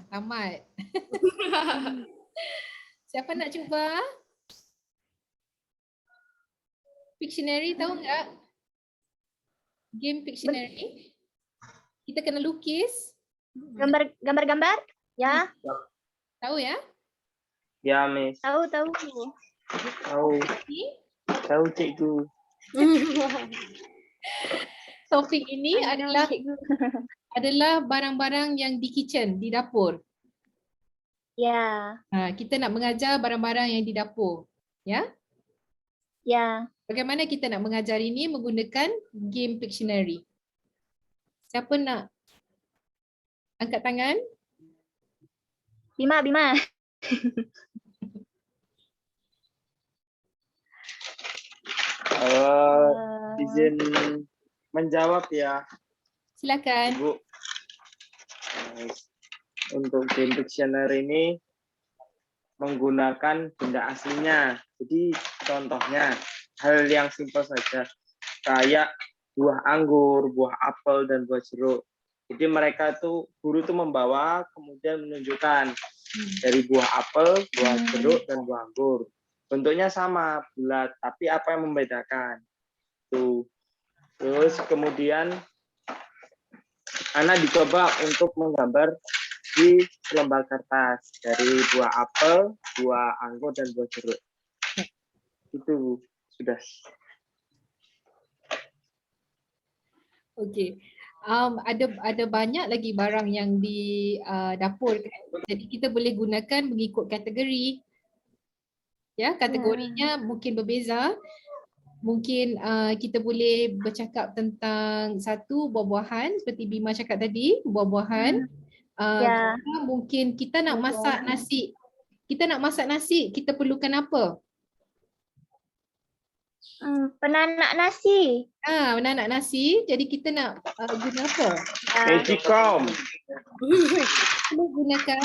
Tamat. Siapa nak cuba? Pictionary tahu enggak? Game Pictionary. Kita kena lukis. Gambar-gambar? Ya. Tahu ya? Ya, Miss. Tahu. Tahu, Cikgu. Topik ini adalah barang-barang yang di kitchen, di dapur. Ya. Kita nak mengajar barang-barang yang di dapur. Ya? Ya. Bagaimana kita nak mengajar ini menggunakan game Pictionary? Siapa nak angkat tangan? Bima. Izin menjawab ya. Silakan. Bu. Untuk game Pictionary ini menggunakan benda aslinya. Jadi contohnya hal yang simpel saja. Kayak buah anggur, buah apel, dan buah jeruk. Jadi mereka guru membawa kemudian menunjukkan dari buah apel, buah jeruk, dan buah anggur. Bentuknya sama, bulat, tapi apa yang membedakan? Terus kemudian anak dicoba untuk menggambar di lembar kertas dari buah apel, buah anggur, dan buah jeruk. Itu sudah. Okey. Ada banyak lagi barang yang di dapur kan. Jadi kita boleh gunakan mengikut kategori. Ya, kategorinya mungkin berbeza. Mungkin kita boleh bercakap tentang satu buah-buahan seperti Bima cakap tadi, buah-buahan. Mungkin kita nak masak nasi. Kita perlukan apa? Penanak nasi. Penanak nasi. Jadi kita nak guna apa? Magicom. Kita gunakan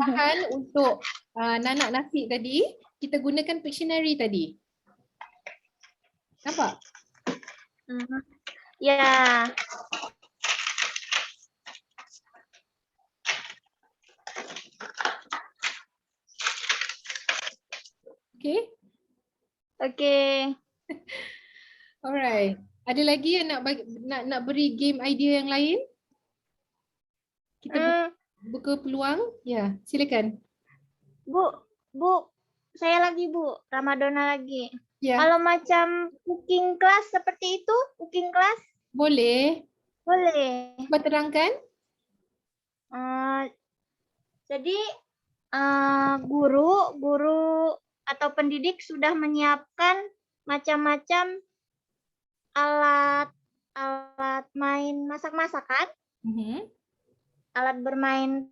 bahan untuk nanak nasi tadi. Kita gunakan Pictionary tadi. Nampak? Ya. Okay. Alright. Ada lagi yang nak beri game idea yang lain? Kita buka peluang. Ya, silakan. Bu, saya lagi Bu, Ramadana lagi. Ya. Kalau macam cooking class seperti itu, cooking class? Boleh. Boleh. Coba terangkan. Jadi guru atau pendidik sudah menyiapkan macam-macam alat main masak-masakan, alat bermain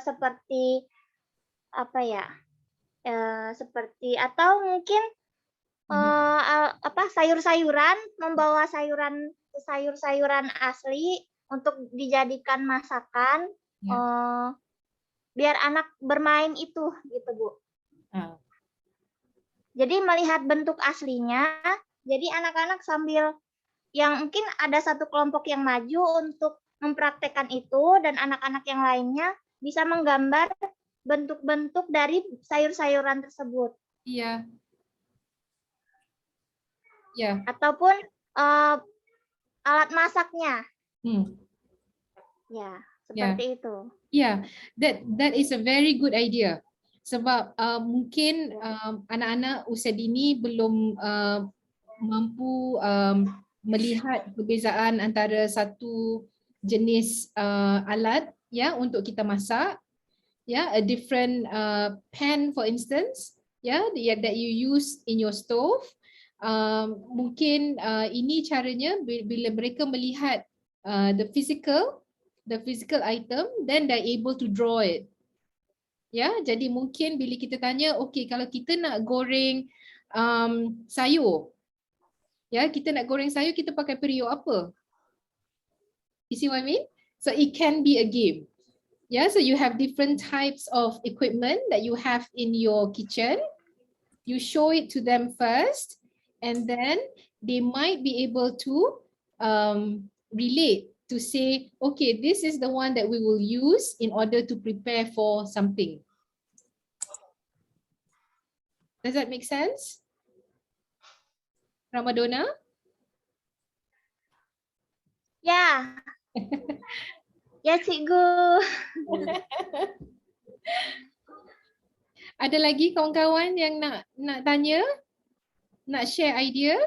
seperti apa ya? Seperti atau mungkin sayur-sayuran, membawa sayur-sayuran asli untuk dijadikan masakan. Biar anak bermain itu gitu, Bu. Jadi melihat bentuk aslinya, jadi anak-anak sambil yang mungkin ada satu kelompok yang maju untuk mempraktekkan itu dan anak-anak yang lainnya bisa menggambar bentuk-bentuk dari sayur-sayuran tersebut. Iya. Ataupun alat masaknya. Ya, seperti itu. Yeah, that is a very good idea. Sebab mungkin anak-anak usia dini belum mampu melihat perbezaan antara satu jenis alat ya untuk kita masak. Ya, a different pan for instance, that you use in your stove. Mungkin ini caranya bila mereka melihat the physical item, then they're able to draw it. Ya, jadi mungkin bila kita tanya, okay, kalau kita nak goreng sayur, kita nak goreng sayur, kita pakai periuk apa? You see what I mean? So it can be a game. So you have different types of equipment that you have in your kitchen. You show it to them first, and then they might be able to relate to say, okay, this is the one that we will use in order to prepare for something. Does that make sense? Ramadona? Ya. Ya, Cikgu. Ada lagi kawan-kawan yang nak tanya? Nak share idea?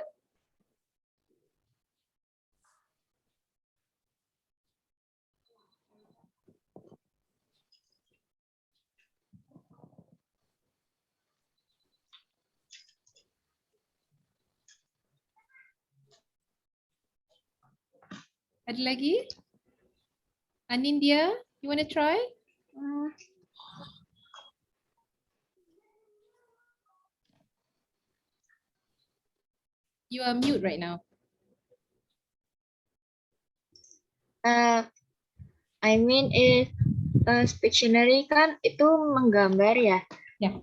Ada lagi? Anindya, you want to try? You are mute right now. I mean Pictionary kan itu menggambar ya. Ya.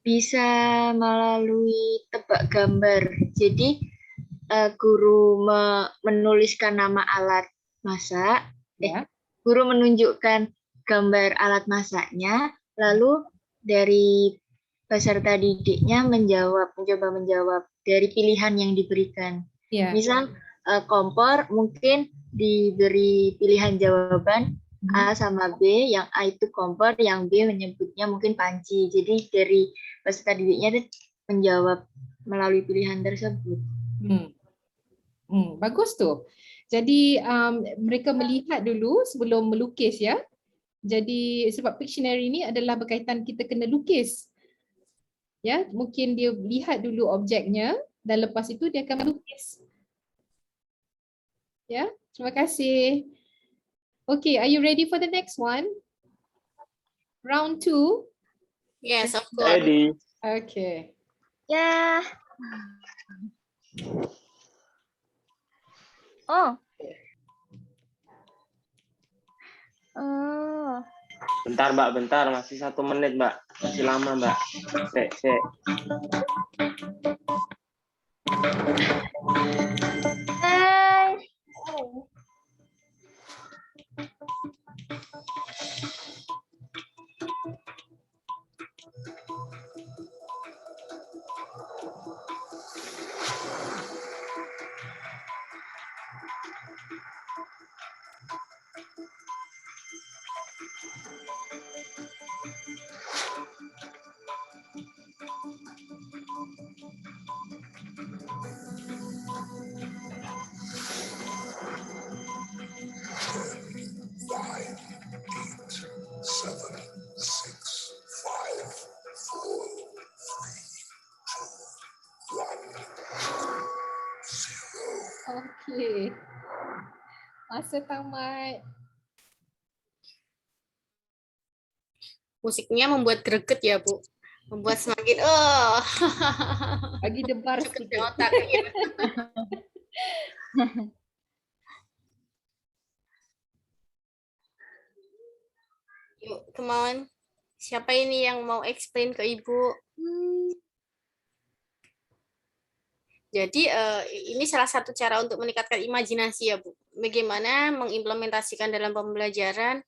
Bisa melalui tebak gambar. Jadi guru menuliskan nama alat masak. Guru menunjukkan gambar alat masaknya, lalu dari peserta didiknya mencoba menjawab dari pilihan yang diberikan. Misal kompor mungkin diberi pilihan jawaban A sama B, yang A itu kompor, yang B menyebutnya mungkin panci. Jadi dari peserta didiknya menjawab melalui pilihan tersebut. Bagus tuh. Jadi mereka melihat dulu sebelum melukis ya. Jadi sebab Pictionary ini adalah berkaitan kita kena lukis. Ya, mungkin dia lihat dulu objeknya dan lepas itu dia akan melukis. Ya, terima kasih. Okay, are you ready for the next one? Round 2? Yes, of course. Ready. Okay. Ya. Oh. Bentar Mbak, bentar. Masih 1 menit Mbak. Masih lama Mbak. Sek. Okay. Masa tamat. Musiknya membuat greget ya, Bu. Membuat semakin Bagi debar cukup di sedikit. otak. Ya. Yuk, come on. Siapa ini yang mau explain ke Ibu? Jadi ini salah satu cara untuk meningkatkan imajinasi ya Bu. Bagaimana mengimplementasikan dalam pembelajaran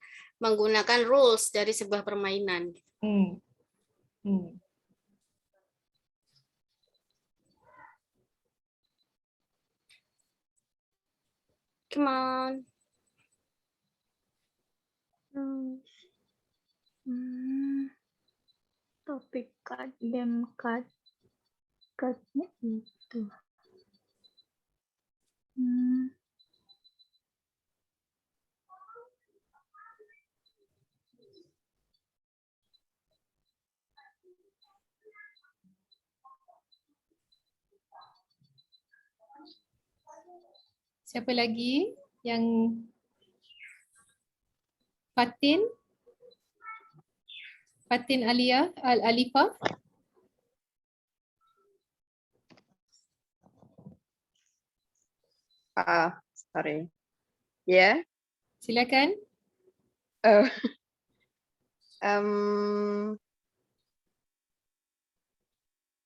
menggunakan rules dari sebuah permainan. Come on. Topik card, game cardnya itu. Siapa lagi yang Fatin? Fatin Alifah? Sorry. Ya. Silakan.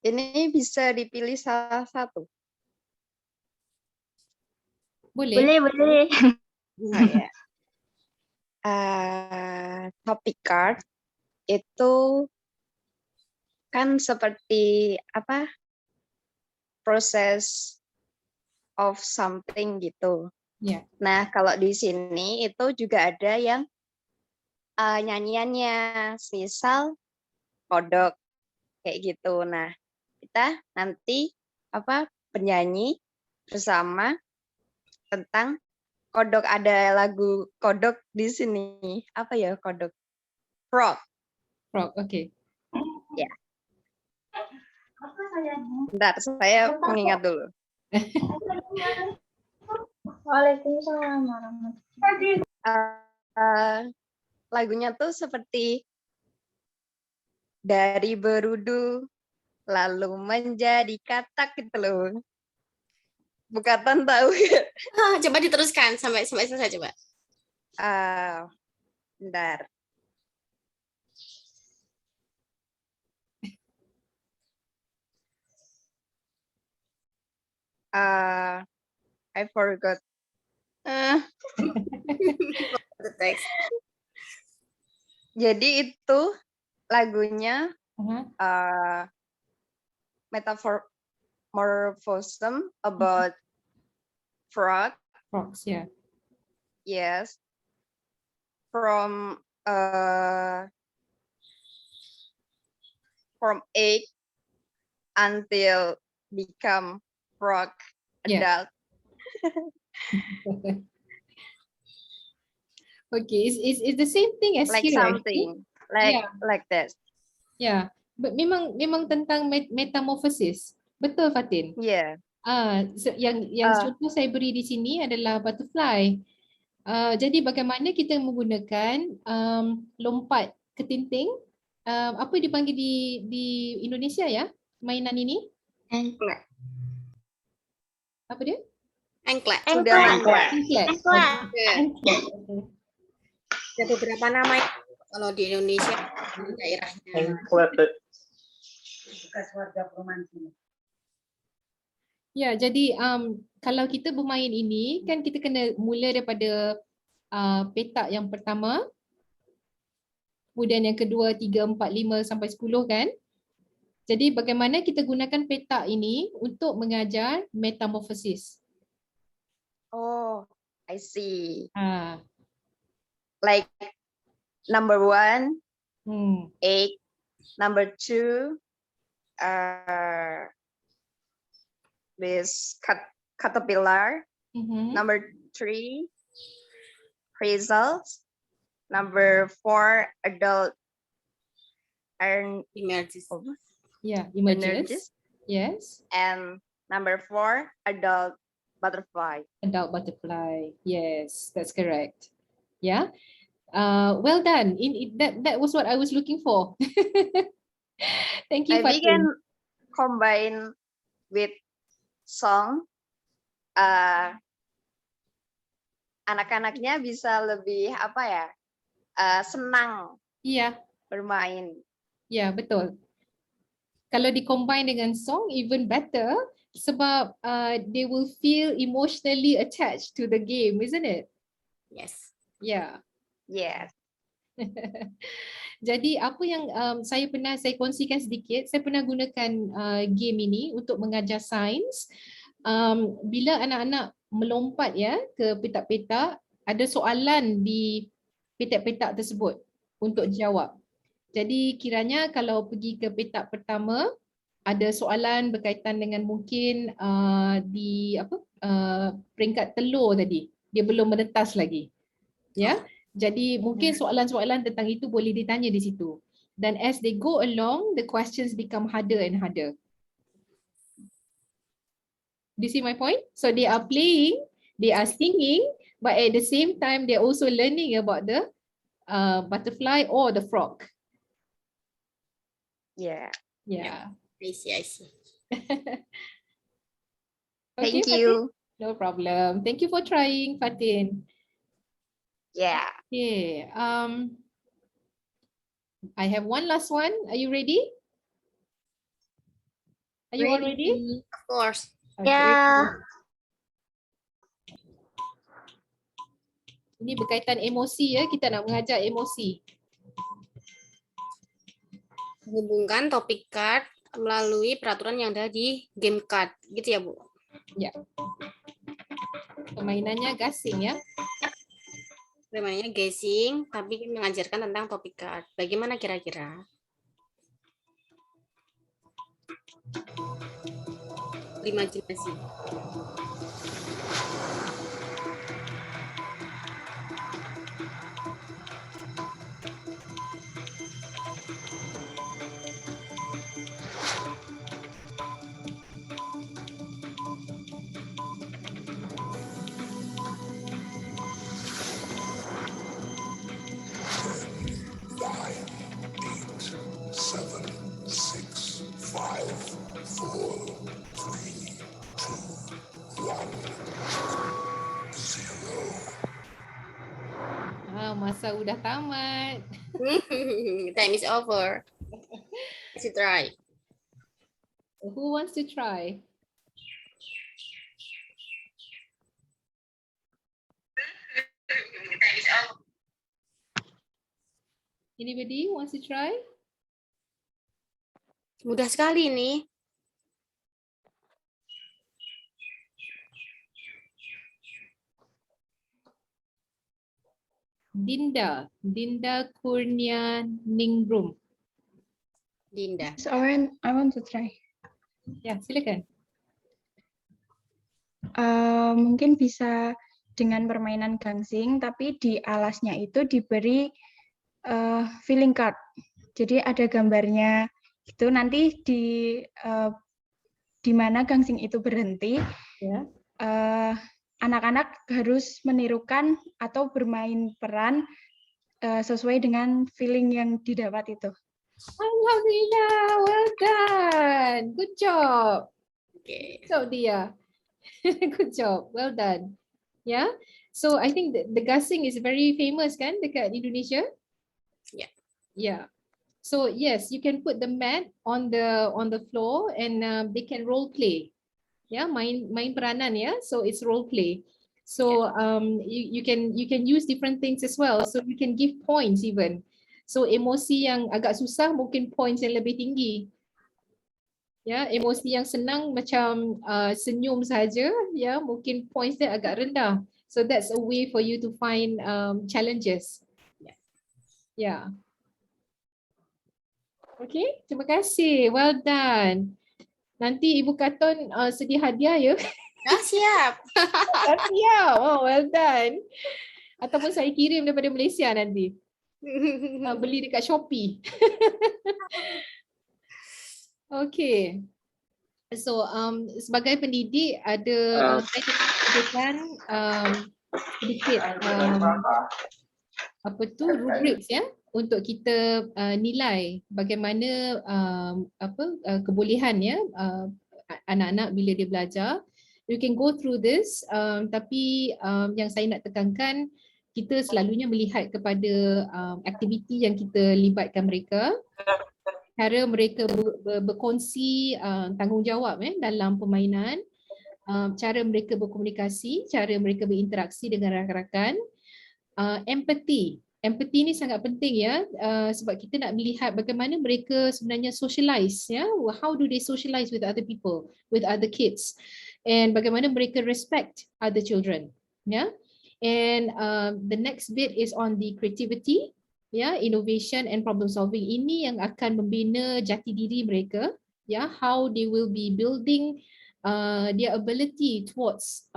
Ini bisa dipilih salah satu. Boleh. Boleh. Oh, ya. Topic card itu kan seperti apa? Proses of something gitu. Ya. Nah, kalau di sini itu juga ada yang nyanyiannya, misal kodok kayak gitu. Nah, kita nanti penyanyi bersama tentang kodok. Ada lagu kodok di sini. Apa ya kodok? Frog. Frog, oke. Ya. Bentar, saya mengingat dulu. Waalaikumsalam warahmatullahi wabarakatuh. Lagunya tuh seperti dari berudu lalu menjadi katak gitu loh. Bukatan tahu ya? Coba diteruskan sampai selesai coba. Bentar. I forgot. The text. Jadi itu lagunya metamorphism about frog. Frogs, yeah. Yes. From egg until become frog adult. Okay, it's the same thing as like here, something like this. Yeah, but memang tentang metamorphosis. Betul, Fatin? Yeah. Yang contoh saya beri di sini adalah butterfly. Jadi bagaimana kita menggunakan lompat ketinting? Apa dipanggil di Indonesia ya? Mainan ini? Anklet. Apa dia? Anklet. Ada beberapa nama kalau di Indonesia di daerahnya. Anklet. Bekas warga perumahan sini. Ya, jadi kalau kita bermain ini kan kita kena mula daripada petak yang pertama, kemudian yang kedua, 3, 4, 5 sampai 10 kan. Jadi bagaimana kita gunakan petak ini untuk mengajar metamorphosis. Oh, I see. Ah. Like number 1, egg. Number 2, this caterpillar. Number 3, chrysalis. Number 4, adult emerges. Yeah, emerges. Yes. And number 4, adult butterfly. Adult butterfly. Yes, that's correct. Yeah. Well done. That was what I was looking for. Thank you, Maybe can Fatin. combine with song. Anak-anaknya bisa lebih apa ya? Senang Iya, bermain. ya betul. Kalau di-combine dengan song, even better. Sebab they will feel emotionally attached to the game, isn't it? Yes. Yeah. Yes. Jadi apa yang saya kongsikan sedikit, saya pernah gunakan game ini untuk mengajar sains. Bila anak-anak melompat ya ke petak-petak, ada soalan di petak-petak tersebut untuk jawab. Jadi kiranya kalau pergi ke petak pertama, ada soalan berkaitan dengan mungkin di peringkat telur tadi, dia belum menetas lagi. Ya. Jadi mungkin soalan-soalan tentang itu boleh ditanya di situ. Dan as they go along, the questions become harder and harder. Do you see my point? So they are playing, they are singing, but at the same time they're also learning about the butterfly or the frog. Yeah. Yeah. I see. Okay, Thank you. Fatin? No problem. Thank you for trying, Fatin. Yeah. Okay. I have one last one. Are you ready? Are you all ready? Of course. Okay. Ya. Ini berkaitan emosi ya, kita nak mengajar emosi. Hubungkan topik card melalui peraturan yang ada di game card, gitu ya Bu? Ya. Permainannya gasing ya. Permainannya guessing, tapi mengajarkan tentang topik card. Bagaimana kira-kira? Imajinasi. Masa udah tamat. Time is over. Let's try. Who wants to try? Anybody wants to try? Mudah sekali nih. Dinda Kurnia Ningrum. Dinda. So I want to try. Ya, silakan. Mungkin bisa dengan permainan gangsing, tapi di alasnya itu diberi feeling card. Jadi ada gambarnya. Itu nanti di mana gangsing itu berhenti. Ya. Anak-anak harus menirukan atau bermain peran sesuai dengan feeling yang didapat itu. Alhamdulillah, well done. Good job. Okay. So dia. Good job. Well done. Yeah. So I think the gasing is very famous kan dekat Indonesia? Yeah. Yeah. So yes, you can put the mat on the floor and they can role play. Yeah, main peranan ya. So it's role play. So you can use different things as well. So you can give points even. So emosi yang agak susah mungkin points yang lebih tinggi. Ya, emosi yang senang macam senyum saja ya, mungkin points dia agak rendah. So that's a way for you to find challenges. Yeah. Okay, terima kasih. Well done. Nanti Ibu Katon sedia hadiah ya. Siap. Siap. Oh, well done. Ataupun saya kirim daripada Malaysia nanti. Beli dekat Shopee. Okay. So sebagai pendidik ada saya sediakan sedikit apa tu rubrics ya untuk kita nilai bagaimana kebolehan ya anak-anak bila dia belajar. You can go through this tapi yang saya nak tekankan kita selalunya melihat kepada aktiviti yang kita libatkan mereka, cara mereka berkongsi tanggungjawab dalam permainan, cara mereka berkomunikasi, cara mereka berinteraksi dengan rakan-rakan, empathy. Empathy ni sangat penting ya sebab kita nak melihat bagaimana mereka sebenarnya socialize ya, how do they socialize with other people, with other kids, and bagaimana mereka respect other children ya. And the next bit is on the creativity. Ya, innovation and problem solving ini yang akan membina jati diri mereka, ya, how they will be building their ability towards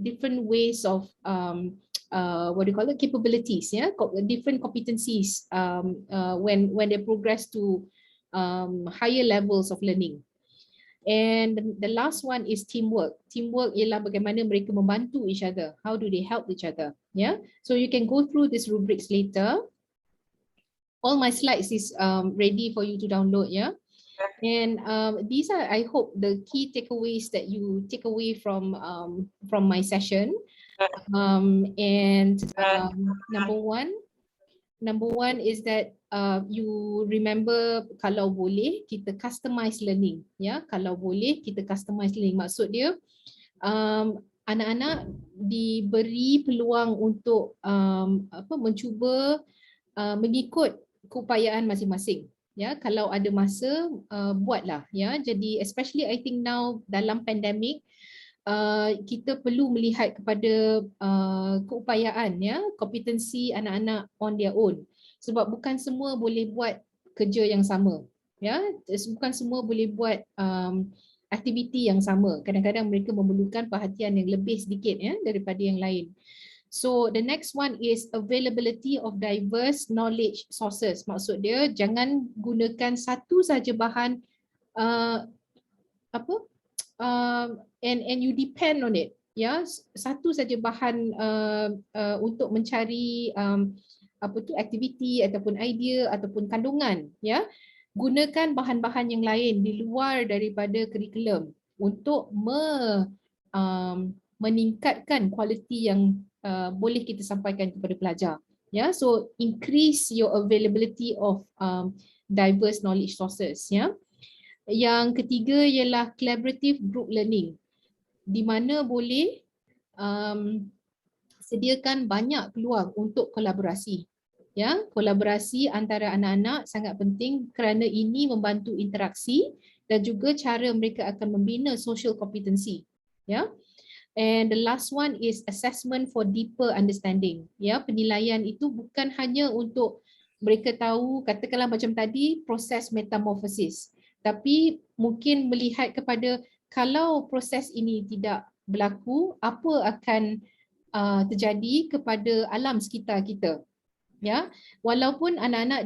different ways of what do you call it, capabilities, ya, different competencies when they progress to higher levels of learning. And the last one is teamwork. Teamwork ialah bagaimana mereka membantu each other, how do they help each other, ya. So you can go through these rubrics later. All my slides is ready for you to download, yeah. And these are, I hope, the key takeaways that you take away from my session. Number one is that you remember kalau boleh kita customize learning, ya. Kalau boleh kita customize learning. Maksud dia anak-anak diberi peluang untuk mencuba mengikut keupayaan masing-masing, ya. Kalau ada masa buatlah, ya. Jadi especially I think now dalam pandemik kita perlu melihat kepada keupayaan, ya, kompetensi anak-anak on their own, sebab bukan semua boleh buat kerja yang sama, ya. Bukan semua boleh buat aktiviti yang sama. Kadang-kadang mereka memerlukan perhatian yang lebih sedikit, ya, daripada yang lain. So the next one is availability of diverse knowledge sources. Maksud dia jangan gunakan satu saja bahan and you depend on it, ya. Satu saja bahan untuk mencari aktiviti ataupun idea ataupun kandungan, ya. Gunakan bahan-bahan yang lain di luar daripada kurikulum untuk meningkatkan kualiti yang boleh kita sampaikan kepada pelajar, ya. So increase your availability of diverse knowledge sources, ya. Yang ketiga ialah collaborative group learning, di mana boleh sediakan banyak peluang untuk kolaborasi, ya. Kolaborasi antara anak-anak sangat penting kerana ini membantu interaksi dan juga cara mereka akan membina social competency, ya. And the last one is assessment for deeper understanding. Ya, penilaian itu bukan hanya untuk mereka tahu, katakanlah macam tadi, proses metamorfosis. Tapi mungkin melihat kepada kalau proses ini tidak berlaku, apa akan terjadi kepada alam sekitar kita. Ya, walaupun anak-anak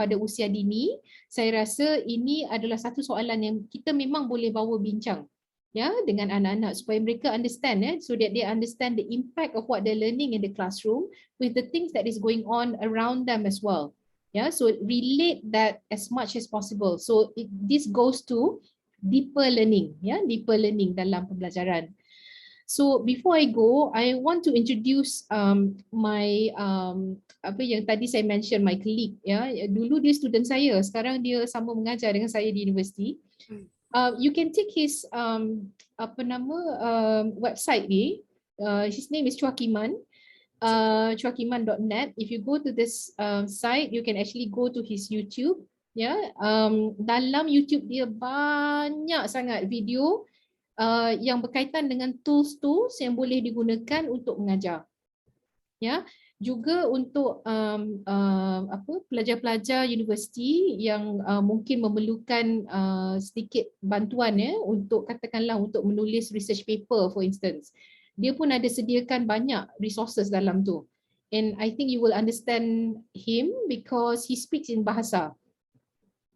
pada usia dini, saya rasa ini adalah satu soalan yang kita memang boleh bawa bincang, ya, dengan anak-anak supaya mereka understand, so that they understand the impact of what they're learning in the classroom with the things that is going on around them as well. Yeah, so relate that as much as possible. So this goes to deeper learning, ya, deeper learning dalam pembelajaran. So before I go, I want to introduce my apa yang tadi saya mention, my colleague, ya. Dulu dia student saya, sekarang dia sama mengajar dengan saya di universiti. You can take his website ni. His name is Chuakiman, chuakiman.net. If you go to this site, you can actually go to his YouTube. Ya, dalam YouTube dia banyak sangat video yang berkaitan dengan tools-tools yang boleh digunakan untuk mengajar. Ya, juga untuk pelajar-pelajar universiti yang mungkin memerlukan sedikit bantuan, ya, untuk katakanlah untuk menulis research paper for instance. Dia pun ada sediakan banyak resources dalam tu. And I think you will understand him because he speaks in bahasa.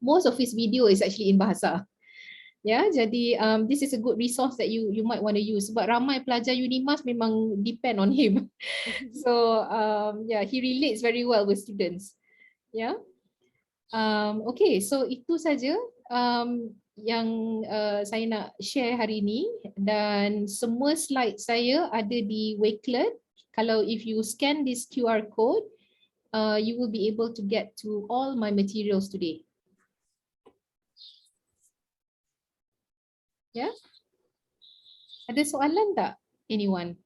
Most of his video is actually in bahasa. Ya, jadi this is a good resource that you might want to use. Sebab ramai pelajar Unimas memang depend on him. So yeah, he relates very well with students. Yeah. Okay, so itu saja yang saya nak share hari ini, dan semua slide saya ada di Wakelet. Kalau if you scan this QR code, you will be able to get to all my materials today. Ya, ada soalan tak anyone?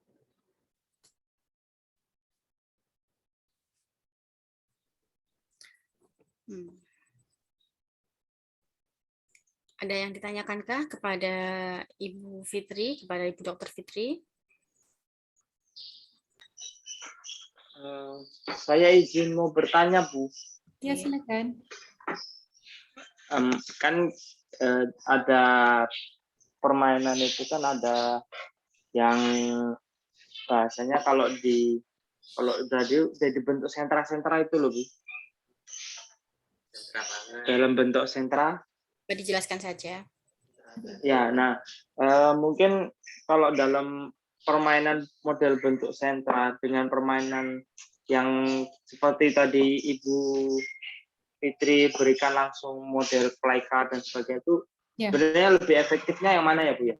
Ada yang ditanyakankah kepada Ibu Fitri, kepada Ibu Dr. Fitri? Saya izin mau bertanya, Bu. Ya, silakan. Kan ada permainan itu kan ada yang bahasanya kalau udah dibentuk sentra-sentra itu loh, Bu. Dalam bentuk sentra. Dijelaskan saja. Ya, nah mungkin kalau dalam permainan model bentuk sentra dengan permainan yang seperti tadi Ibu Fitri berikan langsung model flycard dan sebagainya itu, sebenarnya lebih efektifnya yang mana ya, Bu ya?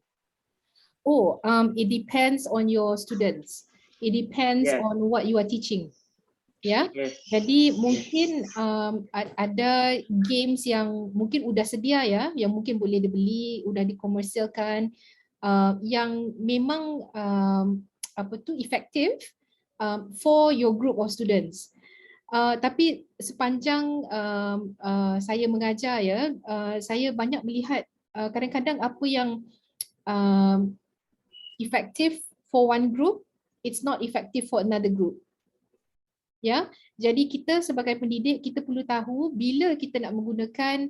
Oh, it depends on your students. It depends on what you are teaching. Ya, jadi mungkin ada games yang mungkin udah sedia ya, yang mungkin boleh dibeli, udah dikomersialkan, yang memang efektif for your group of students. Tapi sepanjang saya mengajar ya, saya banyak melihat kadang-kadang apa yang efektif for one group, it's not effective for another group. Ya, jadi kita sebagai pendidik kita perlu tahu bila kita nak menggunakan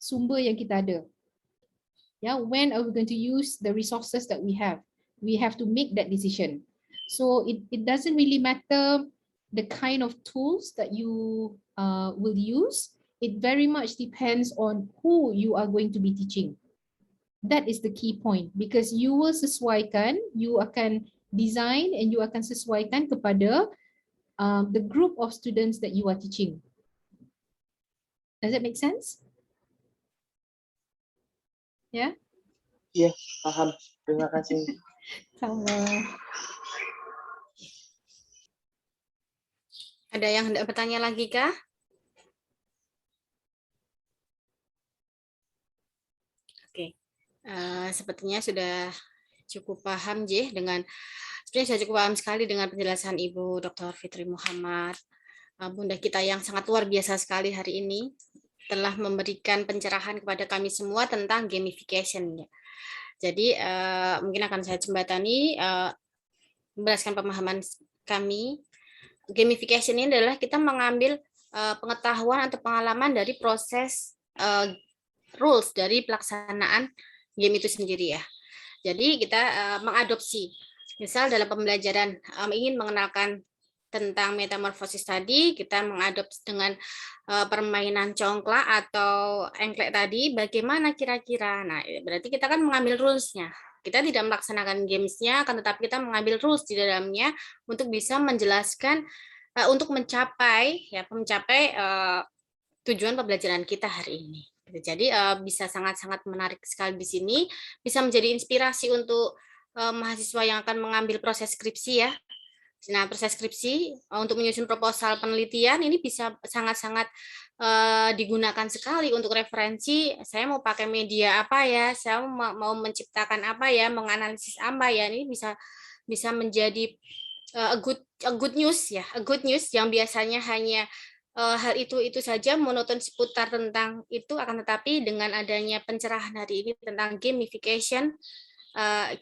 sumber yang kita ada. Ya, when are we going to use the resources that we have? We have to make that decision. So it doesn't really matter the kind of tools that you will use. It very much depends on who you are going to be teaching. That is the key point, because you will sesuaikan, you akan design and you akan sesuaikan kepada the group of students that you are teaching. Does that make sense? Ya? Iya, paham. Terima kasih. Sama. Ada yang hendak bertanya lagi kah? Oke, sepertinya sudah cukup paham dengan sebenarnya saya cukup paham sekali dengan penjelasan Ibu Dr. Fitri Muhammad, Bunda kita yang sangat luar biasa sekali hari ini, telah memberikan pencerahan kepada kami semua tentang gamification. Jadi mungkin akan saya jembatani menjelaskan pemahaman kami. Gamification ini adalah kita mengambil pengetahuan atau pengalaman dari proses rules dari pelaksanaan game itu sendiri ya. Jadi kita mengadopsi. Misal dalam pembelajaran ingin mengenalkan tentang metamorfosis tadi, kita mengadopsi dengan permainan congklak atau engklek tadi, bagaimana kira-kira. Nah, berarti kita kan mengambil rules-nya. Kita tidak melaksanakan games-nya, akan tetapi kita mengambil rules di dalamnya untuk bisa menjelaskan, untuk mencapai tujuan pembelajaran kita hari ini. Jadi bisa sangat-sangat menarik sekali di sini, bisa menjadi inspirasi untuk mahasiswa yang akan mengambil proses skripsi ya. Nah, proses skripsi untuk menyusun proposal penelitian ini bisa sangat-sangat digunakan sekali untuk referensi. Saya mau pakai media apa ya? Saya mau menciptakan apa ya? Menganalisis apa ya? Ini bisa menjadi a good news ya, a good news yang biasanya hanya hal itu saja monoton seputar tentang itu, akan tetapi dengan adanya pencerahan hari ini tentang gamification,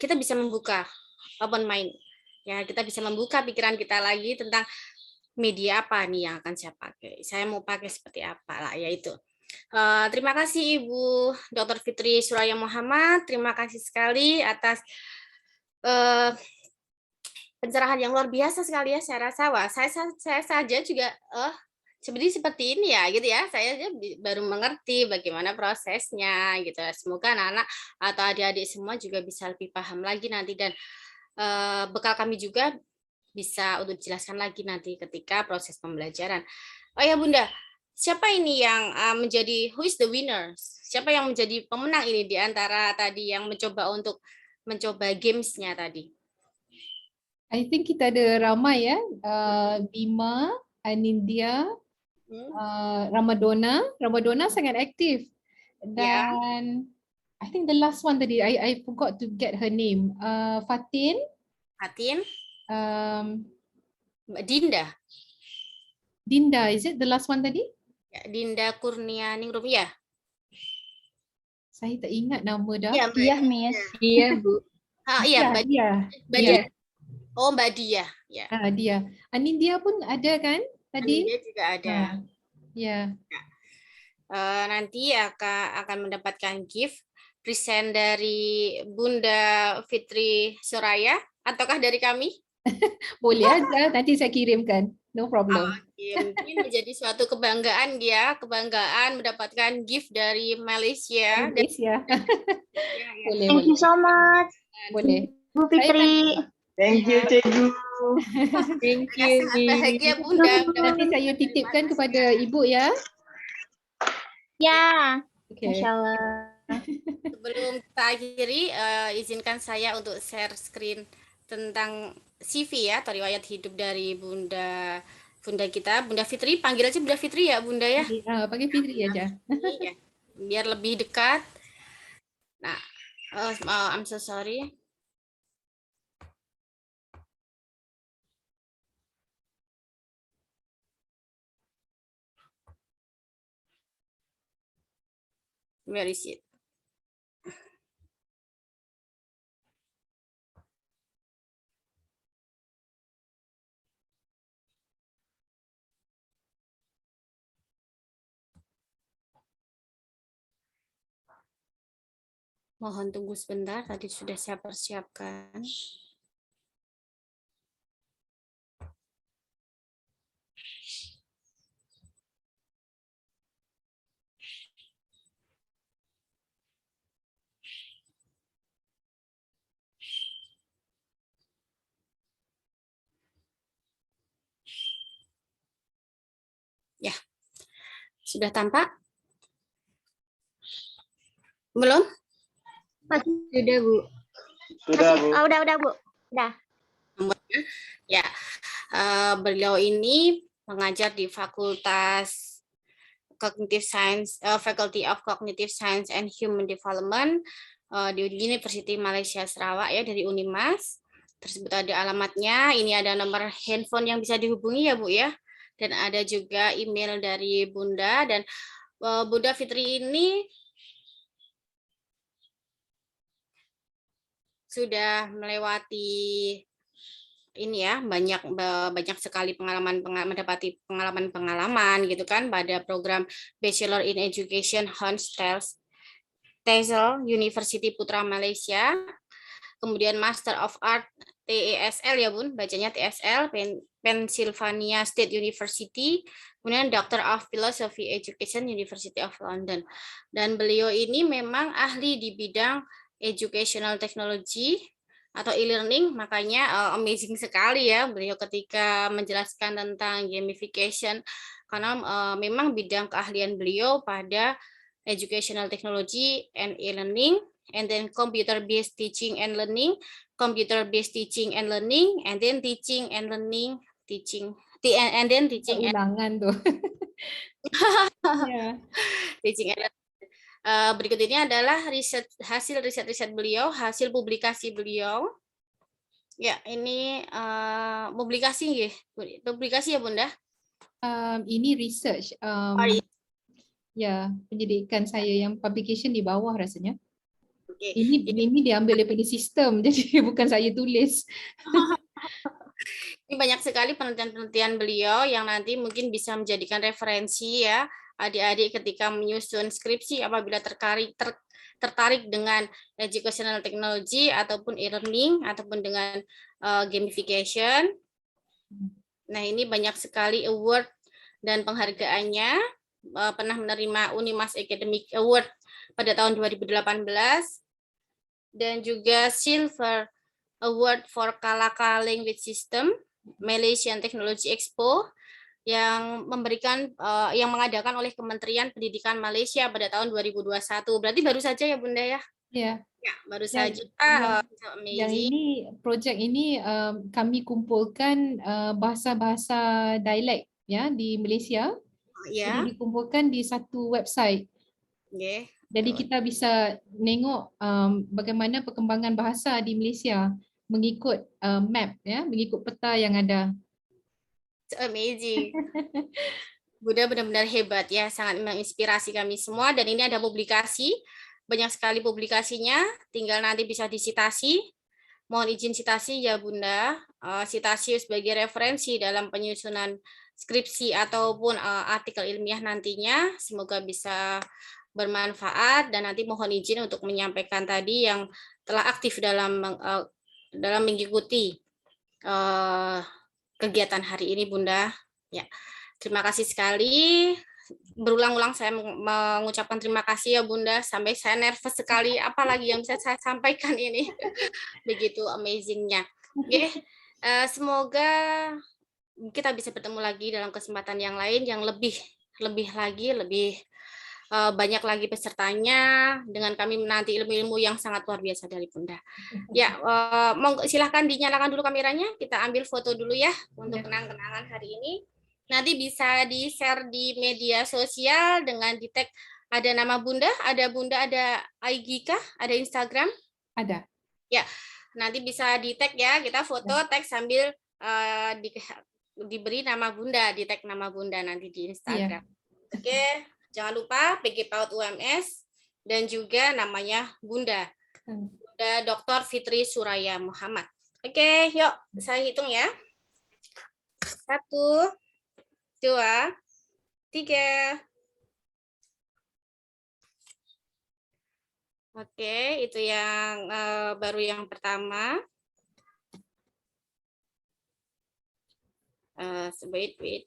kita bisa membuka open mind ya, kita bisa membuka pikiran kita lagi tentang media apa nih yang akan saya pakai, saya mau pakai seperti apa lah ya itu. Terima kasih Ibu Dr. Fitri Suraya Muhammad, terima kasih sekali atas pencerahan yang luar biasa sekali ya. Saya rasa saya saja juga seperti ini ya gitu ya. Saya aja baru mengerti bagaimana prosesnya gitu. Semoga anak-anak atau adik-adik semua juga bisa lebih paham lagi nanti, dan bekal kami juga bisa untuk dijelaskan lagi nanti ketika proses pembelajaran. Oh ya Bunda, siapa ini yang menjadi, who is the winner? Siapa yang menjadi pemenang ini di antara tadi yang mencoba gamesnya tadi? I think kita ada ramai ya, Bima, Anindya, Ramadona sangat aktif, dan I think the last one tadi I forgot to get her name. Fatin, Mbak Dinda. Dinda, is it the last one tadi? Ya, Dinda Kurnianingrum ya. Saya tak ingat nama dah. Ya, Iya, Miss. Iya, Bu. Iya, Mbak Dia. Oh, Mbak Dia. Ya. Dia. Anindya pun ada kan tadi? Dia juga ada. Ya. Nanti akan mendapatkan gift present dari Bunda Fitri Soraya ataukah dari kami? Boleh aja, nanti saya kirimkan. No problem. Mungkin menjadi suatu kebanggaan dia, kebanggaan mendapatkan gift dari Malaysia. Malaysia. Boleh, Thank you so much. Boleh. Bu Fitri. Thank you, Cikgu. Thank you. Sangat bahagia Bunda. Nanti saya titipkan kepada Ibu ya. Ya. Okay. Masya Allah. Sebelum kita akhiri, izinkan saya untuk share screen tentang CV ya, atau riwayat hidup dari Bunda kita, Bunda Fitri. Panggil aja Bunda Fitri ya, Bunda ya. Panggil Fitri aja. Iya, biar lebih dekat. Nah, I'm so sorry. Where is it? Mohon tunggu sebentar, tadi sudah saya persiapkan. Ya, sudah tampak? Belum? Sudah, Bu. Sudah, Bu. Udah, Bu. Udah. Ya, beliau ini mengajar di Fakultas Cognitive Science, Faculty of Cognitive Science and Human Development di Universitas Malaysia Sarawak ya, dari Unimas. Tersebut ada alamatnya, ini ada nomor handphone yang bisa dihubungi ya Bu ya, dan ada juga email dari Bunda, dan Bunda Fitri ini sudah melewati ini ya, banyak sekali mendapati pengalaman gitu kan pada program Bachelor in Education Hans Telsel University Putra Malaysia, kemudian Master of Art TESL ya Bun, bacanya TSL Pennsylvania State University, kemudian Doctor of Philosophy Education University of London. Dan beliau ini memang ahli di bidang educational technology atau e-learning, makanya amazing sekali ya beliau ketika menjelaskan tentang gamification, karena memang bidang keahlian beliau pada educational technology and e-learning, and then computer-based teaching and learning, computer-based teaching and learning, and then teaching and learning, and then teaching and ulangan tuh. Yeah. Teaching and learning. Berikut ini adalah hasil riset beliau, hasil publikasi beliau. Ya, ini publikasi ya Bunda? Ini research. Ya, pendidikan saya yang publication di bawah rasanya. Okay. Ini diambil daripada sistem, jadi bukan saya tulis. Ini banyak sekali penelitian-penelitian beliau yang nanti mungkin bisa menjadikan referensi ya adik-adik ketika menyusun skripsi apabila tertarik dengan educational technology ataupun e-learning ataupun dengan gamification. Nah, ini banyak sekali award dan penghargaannya pernah menerima Unimas Academic Award pada tahun 2018 dan juga Silver Award for Kalaka Language System Malaysian Technology Expo yang mengadakan oleh Kementerian Pendidikan Malaysia pada tahun 2021. Berarti baru saja ya Bunda ya? Ya. Ya, baru saja. Yang ini project ini kami kumpulkan bahasa-bahasa dialek ya di Malaysia. Ya. Jadi dikumpulkan di satu website. Okay. Jadi kita bisa tengok bagaimana perkembangan bahasa di Malaysia mengikut map ya, mengikut peta yang ada. Amazing. Bunda benar-benar hebat ya, sangat menginspirasi kami semua dan ini ada publikasi, banyak sekali publikasinya, tinggal nanti bisa disitasi. Mohon izin citasi ya Bunda, citasi sebagai referensi dalam penyusunan skripsi ataupun artikel ilmiah nantinya, semoga bisa bermanfaat dan nanti mohon izin untuk menyampaikan tadi yang telah aktif dalam mengikuti kegiatan hari ini Bunda. Ya, terima kasih sekali. Berulang-ulang saya mengucapkan terima kasih ya Bunda. Sampai saya nervous sekali. Apalagi yang bisa saya sampaikan ini. Begitu amazingnya. Oke, semoga kita bisa bertemu lagi dalam kesempatan yang lain yang lebih banyak lagi pesertanya dengan kami menanti ilmu-ilmu yang sangat luar biasa dari Bunda. Ya, silahkan dinyalakan dulu kameranya. Kita ambil foto dulu ya untuk kenang-kenangan hari ini. Nanti bisa di-share di media sosial dengan di-tag ada nama Bunda, ada IG kah? Ada Instagram? Ada. Ya, nanti bisa di-tag ya. Kita foto tag sambil diberi nama Bunda, di-tag nama Bunda nanti di Instagram. Oke. Jangan lupa PG PAUD UMS dan juga namanya Bunda. Bunda Dr. Fitri Suraya Muhammad. Oke, yuk saya hitung ya. 1, 2, 3. Oke, itu yang baru yang pertama. Wait.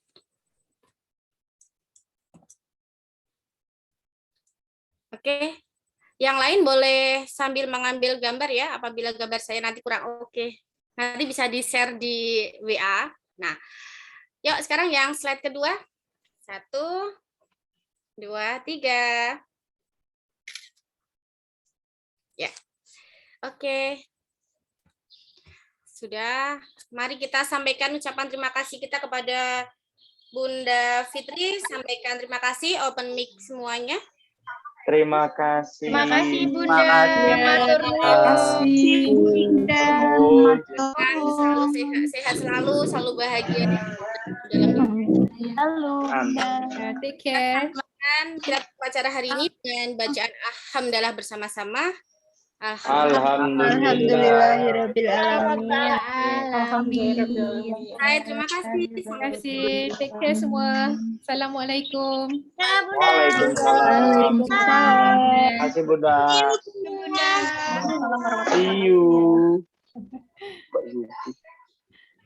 Oke, yang lain boleh sambil mengambil gambar ya, apabila gambar saya nanti kurang oke. Nanti bisa di-share di WA. Nah, yuk sekarang yang slide kedua. 1, 2, 3. Ya, oke. Sudah, mari kita sampaikan ucapan terima kasih kita kepada Bunda Fitri. Sampaikan terima kasih, open mic semuanya. Terima kasih. Terima kasih Bunda. Matur nuwun. Selalu sehat selalu, selalu bahagia dalam Halo Bunda. Take care. Kita acara hari ini dengan bacaan alhamdulillah bersama-sama. Alhamdulillahirabbil alamin. Hai, terima kasih. Terima kasih. Take care semua. Assalamualaikum. Waalaikumsalam. Terima kasih Bunda. See you.